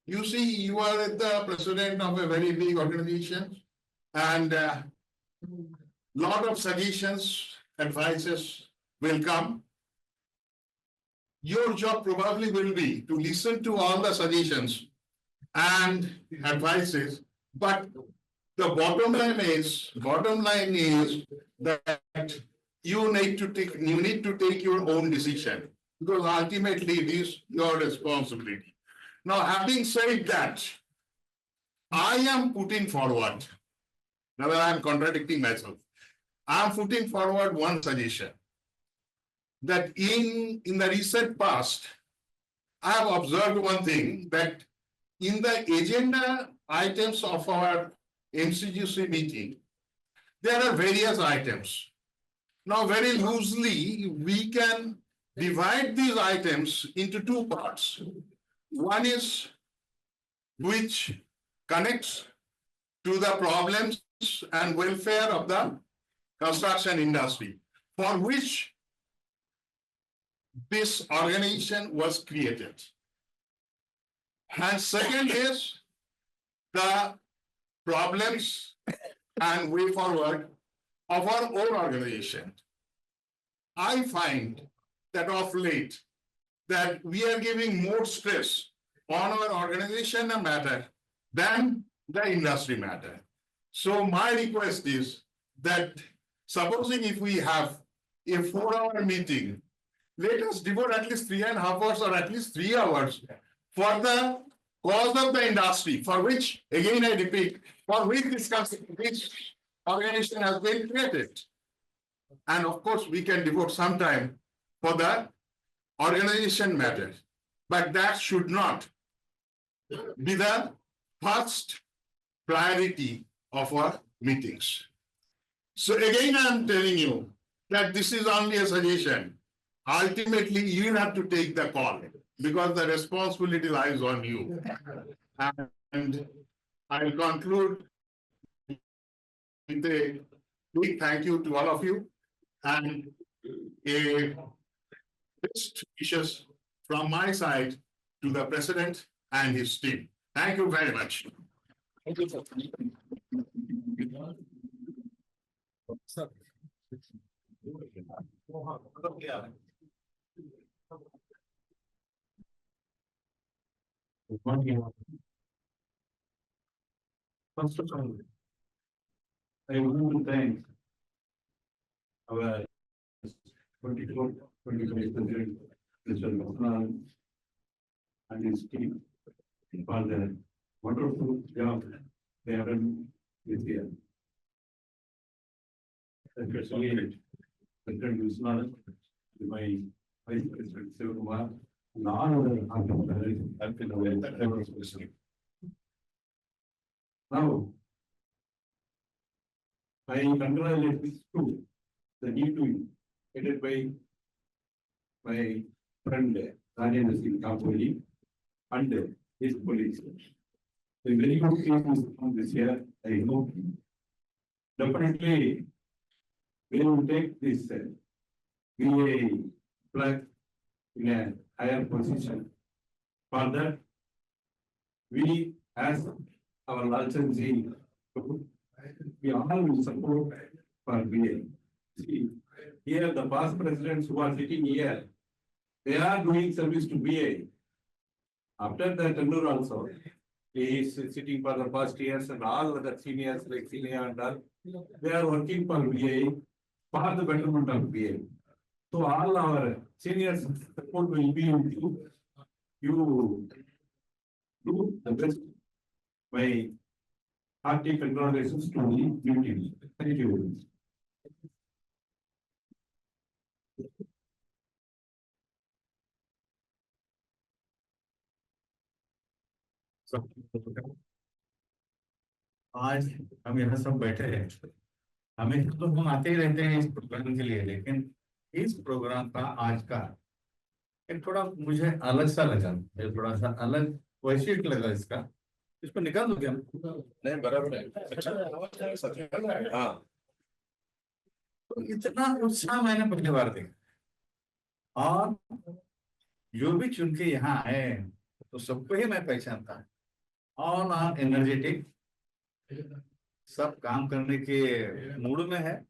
you see, you are the president of a very big organization, and lot of suggestions, advices will come. Your job probably will be to listen to all the suggestions and advices, but the bottom line is that you need to take your own decision, because ultimately it is your responsibility. Now, having said that, I am putting forward, now I am contradicting myself, I am putting forward one suggestion that in the recent past, I have observed one thing, that in the agenda items of our MCGC meeting, there are various items. Now, very loosely, we can divide these items into two parts. One is which connects to the problems and welfare of the construction industry, for which this organization was created. And second is the problems and way forward of our own organization. I find that of late, that we are giving more stress on our organization matter than the industry matter. So my request is that, supposing if we have a 4-hour meeting, let us devote at least 3.5 hours or at least 3 hours for the cause of the industry, for which, again I repeat, for which this organization has been created. And of course, we can devote some time for the organization matter, but that should not be the first priority of our meetings. So again, I'm telling you that this is only a suggestion. ultimately you have to take the call because the responsibility lies on you. And I'll conclude with a big thank you to all of you and a best wishes from my side to the president and his team. Thank you very much. Thank you, sir. First of all, I want to thank our 24, 25 president, Mr. Mohan, and his team for the wonderful job they have done this year. Especially President Viswanath, my Vice President Sivakumar, and all other entrepreneurs have been very special. Now, I congratulate this to the new team headed by my friend Rajendra Singh Kapoli and his colleagues. The very good team from this year, I hope definitely we will take this VA flag in a higher position. For that, we as our license, we all will support for VA. See, here the past presidents who are sitting here, they are doing service to VA. After that, Tanur also, he is sitting for the past years and all other seniors like senior and all, they are working for VA for the betterment of VA. So all our seniors support will be with you. You do the best. My hearty congratulations to the new team. Thank you. आज हम यहाँ सब बैठे हैं, हमें तो हम आते ही रहते हैं इस प्रोग्राम के लिए, लेकिन इस प्रोग्राम का आज का एक थोड़ा मुझे अलग सा लगा, थोड़ा सा अलग वैशिष्ट लगा इसका। इसको निकाल दो क्या? नहीं, बराबर है। अच्छा, हाँ। तो इतना उत्साह मैंने पहली बार देखा, और जो भी चुन के यहाँ आए तो सबको ही मैं पहचानता, ऑल आर एनर्जेटिक, सब काम करने के मूड में है।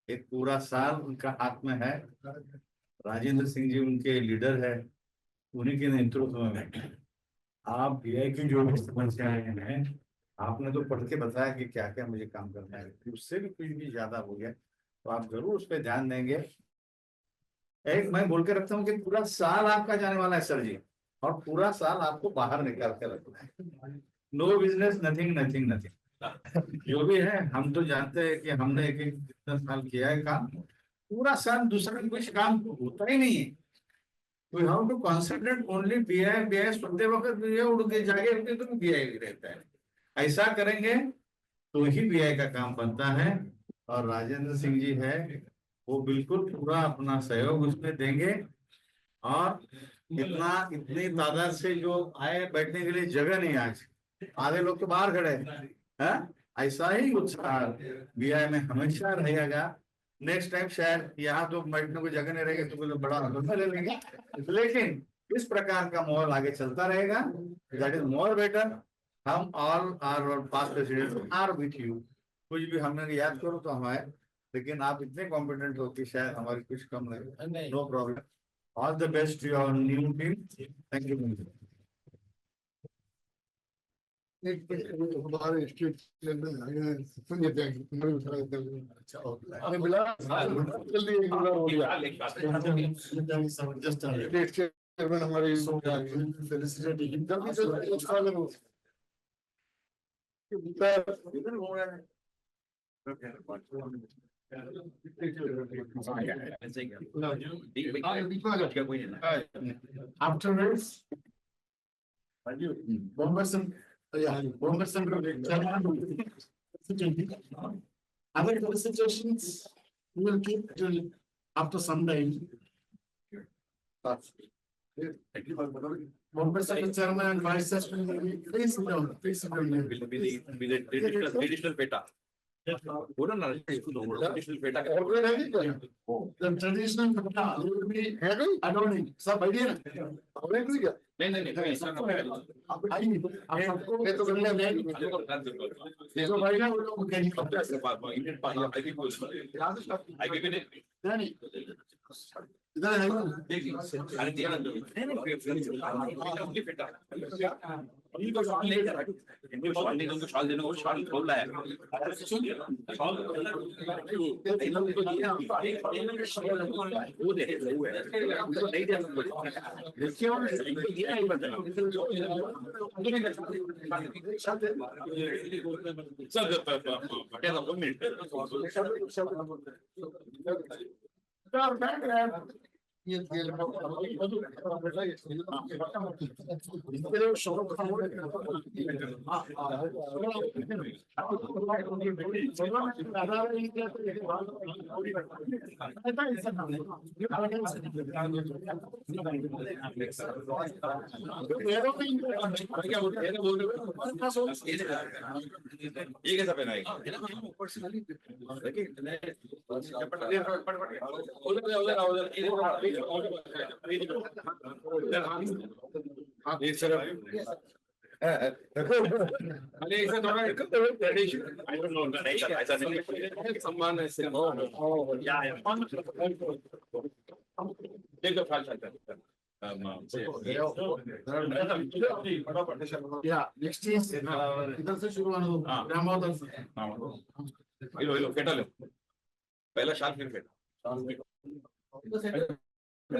एक पूरा साल उनका हाथ में है। राजेंद्र सिंह जी उनके लीडर है, उन्हीं के नेतृत्व में आप VI की जो भी समस्याएं हैं, आपने तो पढ़ के बताया कि क्या क्या मुझे काम करना है, उससे भी कुछ भी ज्यादा हो गया तो आप जरूर उस पर ध्यान देंगे। एक मैं बोल के रखता हूँ कि पूरा साल आपका जाने वाला है सर जी, और पूरा साल आपको बाहर निकाल के रखना है। No business, nothing nothing nothing, जो भी है हम तो जानते हैं कि हमने एक एक साल किया है काम, पूरा साल दूसरा कुछ काम होता ही नहीं है। We have to concentrate only BI सोते वक्त BI उड़ के जागे उठे तो BI रहता है। ऐसा करेंगे तो ही BI का काम बनता है। और राजेंद्र सिंह जी है, वो बिल्कुल पूरा अपना सहयोग उसमें देंगे। और इतनी तादाद से जो आए, बैठने के लिए जगह नहीं, आज आधे लोग तो बाहर खड़े हैं। ऐसा ही उत्साह BI में हमेशा रहेगा। नेक्स्ट टाइम शायद यहाँ तो बैठने को जगह नहीं रहेगी तो कोई बड़ा आंदोलन ले लेंगे, लेकिन इस प्रकार का माहौल आगे चलता रहेगा। That is more better. हम all are past president are with you. कुछ भी हमने याद करो तो हम आए, लेकिन आप इतने कॉम्पिटेंट हो कि शायद हमारी कुछ कम लगे। No problem. All the best to your new team. Thank you. हमारे स्टेट सुनिए अरे बिला जल्दी एक बार हो गया। स्टेट चेयरमैन हमारे Afterwards, Bombay Central other solicitations we will keep till after some time. Bombay Second Chairman and Vice Chairman, please sit down, please sit down. Traditional peta. बोलो ना traditional peta का The traditional peta will be adorning, सब बढ़िया ना? नहीं नहीं नहीं ऐसा ना आप सबको ये तो करना है जो बढ़िया वो लोग कहीं Indian parliament I think was I give it नहीं इधर है अरे दिया ना नहीं peta अभी तो शॉल लेकर इनको शॉल नहीं उनको शॉल देने को शॉल खोल रहा है वो दे वो है उनको नहीं दे देखिए और दिया ही बता ये कैसा पहना है सम्मान Yeah, next is इधर से शुरू होना होगा रामोदर से लो लो फेटा लो पहला शाल फिर फेटा It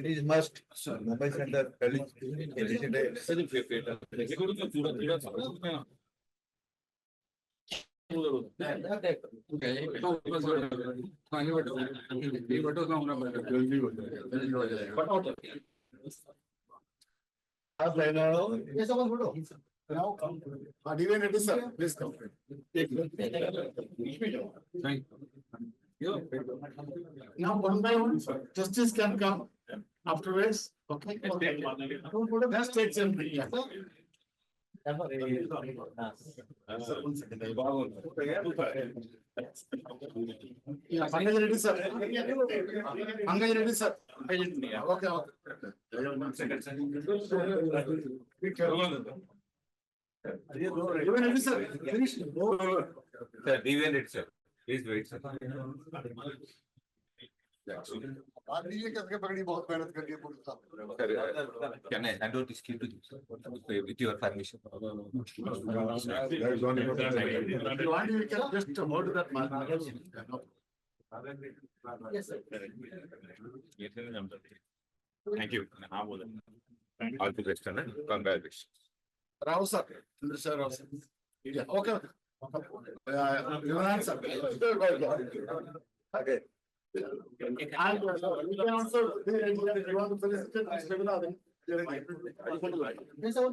is must Mumbai Center Now come. Even it is sir, please come. Now one by one, justice can come afterwards. Okay. Just take some. Yeah, Pankaj Reddy sir. Pankaj Reddy sir. Okay, Even Reddy sir, finish. Sir, even it sir. Please wait sir. पकड़ी बहुत मेहनत करके Can I hand over this key to you, sir? With your permission. You want you can just hold that man. Yes, sir. Thank you. All the best, sir. Congratulations. Rao sir, Sir Rao sir. Yeah, okay. Your answer. Okay. And we can also, you want to felicitate Mr. Vinod. Yes, sir.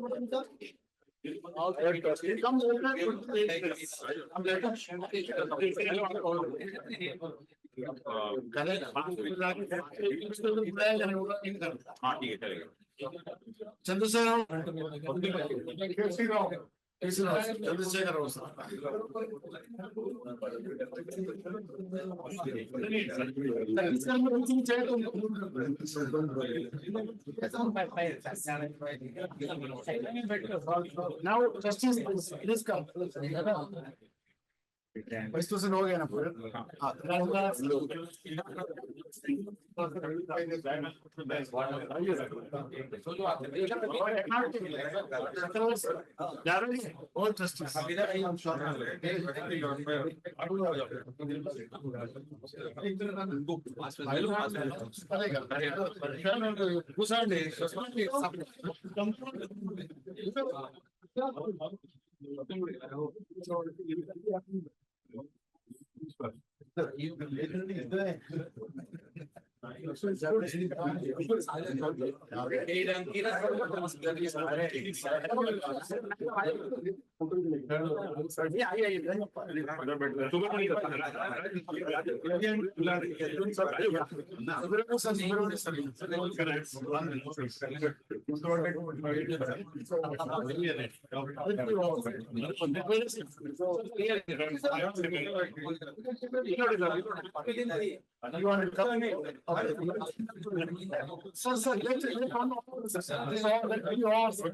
Come over. Chandrasekhar Rao. Chandrasekhar Rao sir. Now justice please come. Question हो गया ना पूरा all trustees You want to come? Sir, let's come. This all that you ask.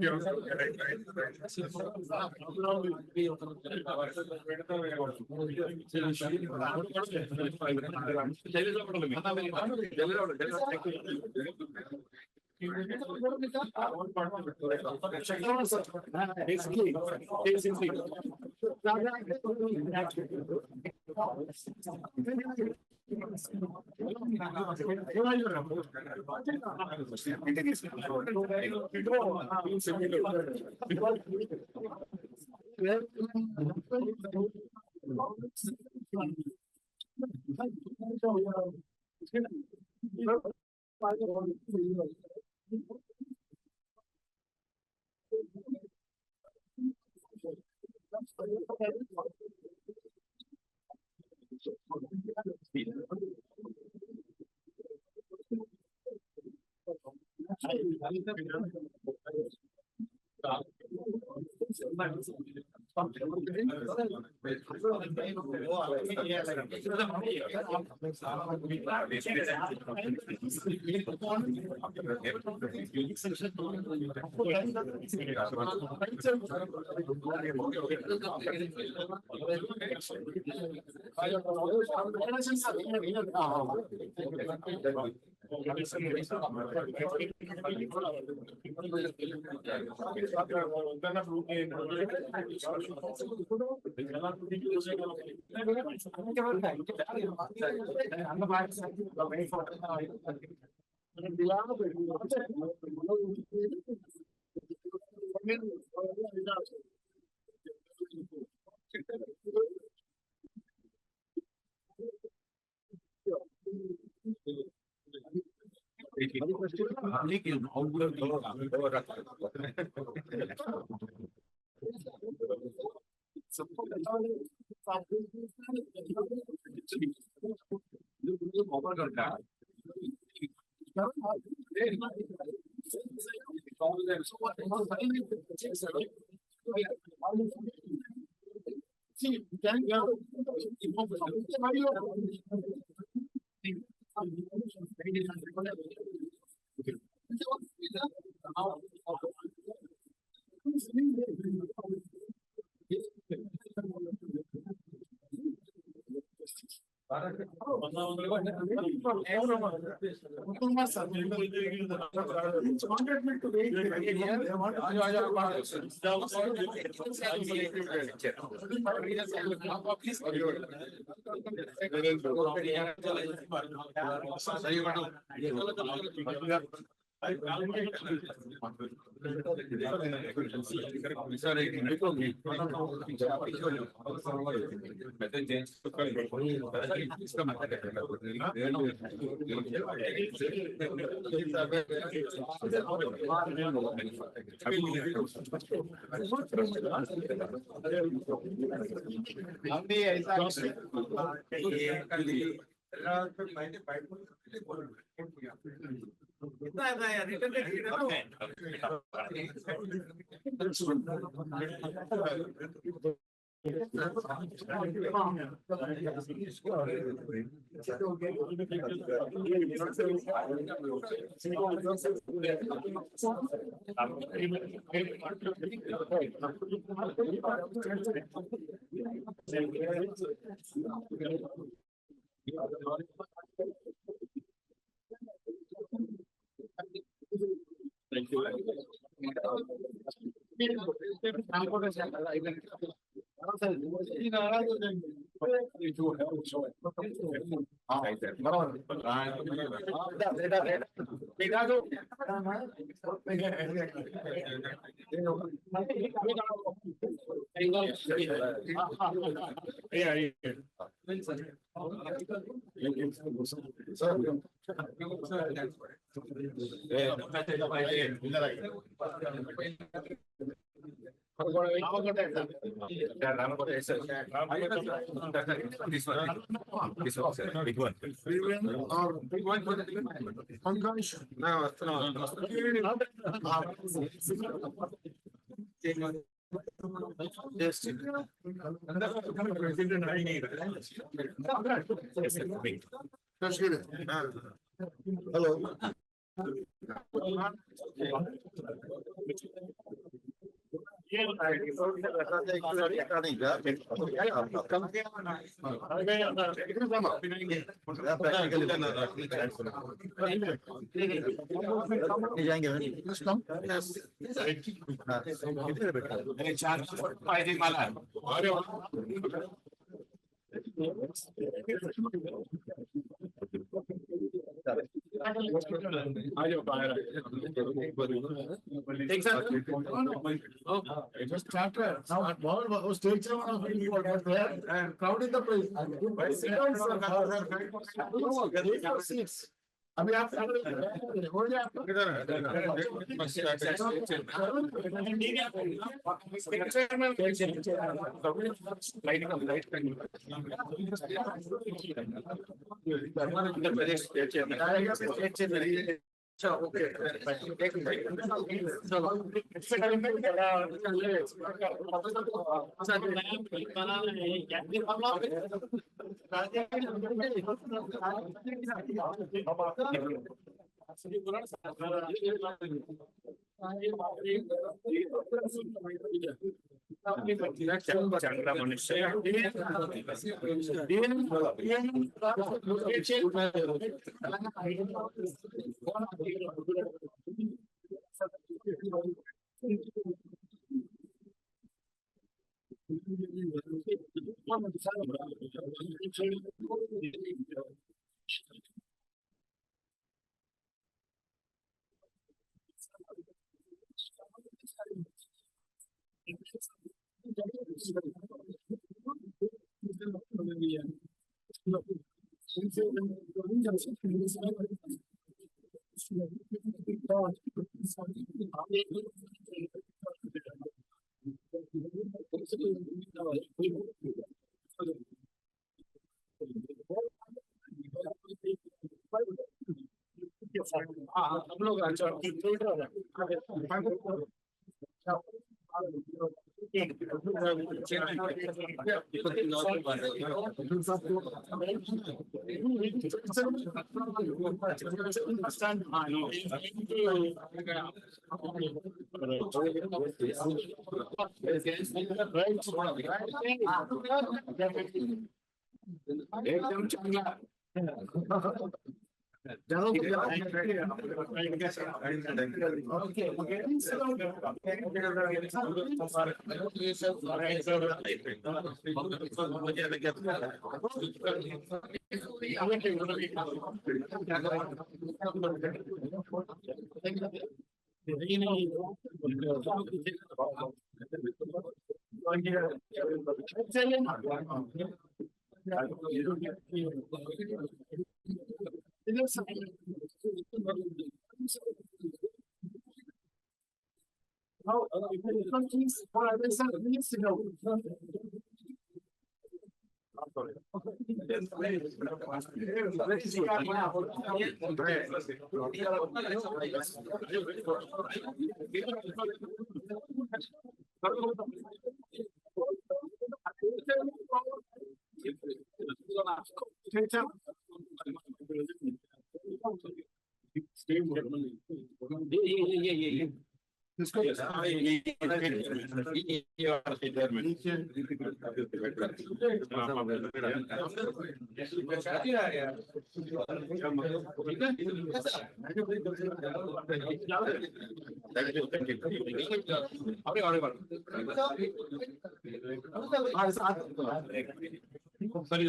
Yeah. Hello. It was started. Now, ball stage there and crowd in the place. Sit down, sir. Seats. अभी आप हो गया चांगला मनुष्य हम लोग एकदम चांगला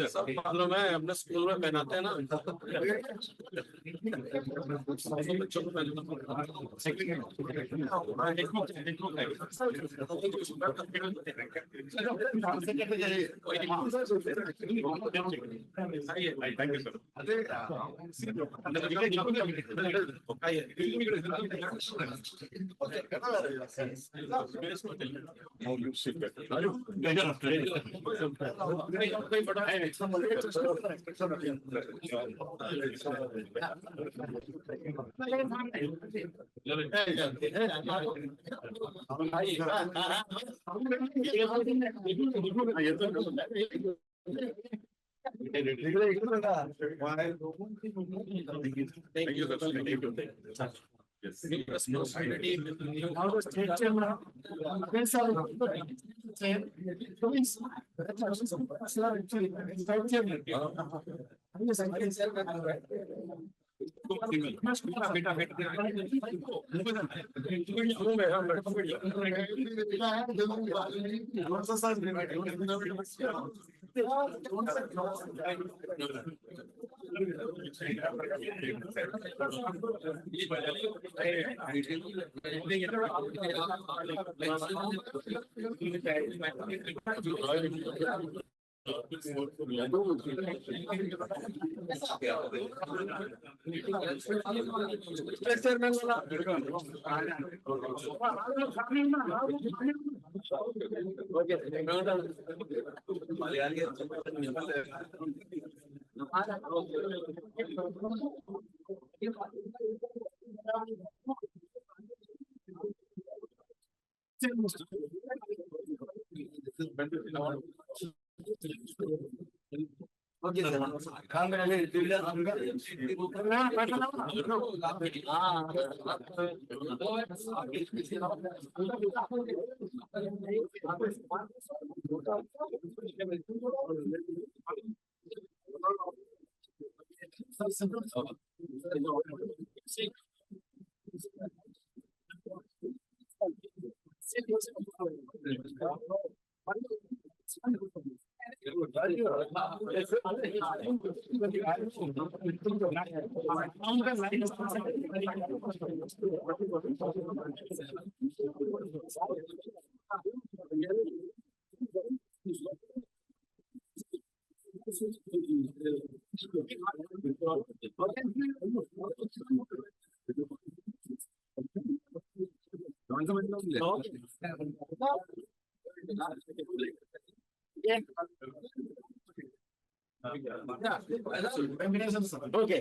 सब मालूम है, अपने स्कूल में पहनाते हैं ना। बच्चों को Okay.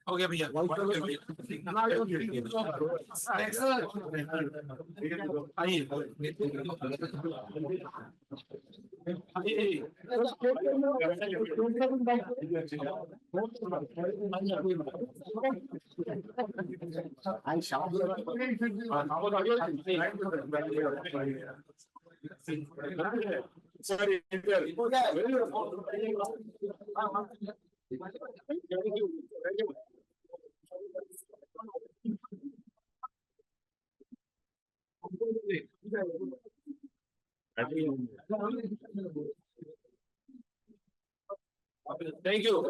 हो गया भैया Sorry. Thank you.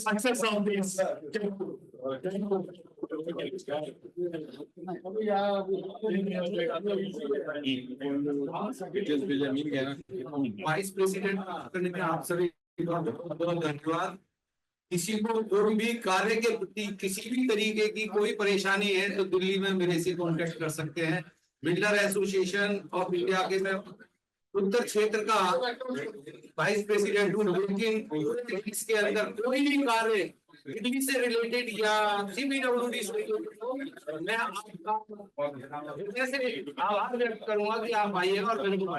Success of this. Vice president करने में आप सभी बहुत बहुत धन्यवाद। किसी को कोई भी कार्य के प्रति किसी भी तरीके की कोई परेशानी है तो दिल्ली में मेरे से कांटेक्ट कर सकते हैं। बिल्डर एसोसिएशन ऑफ इंडिया के मैं उत्तर क्षेत्र का वाइस प्रेसिडेंट हूँ, लेकिन इसके अंदर कोई भी कार्य बिजली से रिलेटेड या CPWD से मैं आपका से आभार व्यक्त करूंगा कि आप आइए और बिल्कुल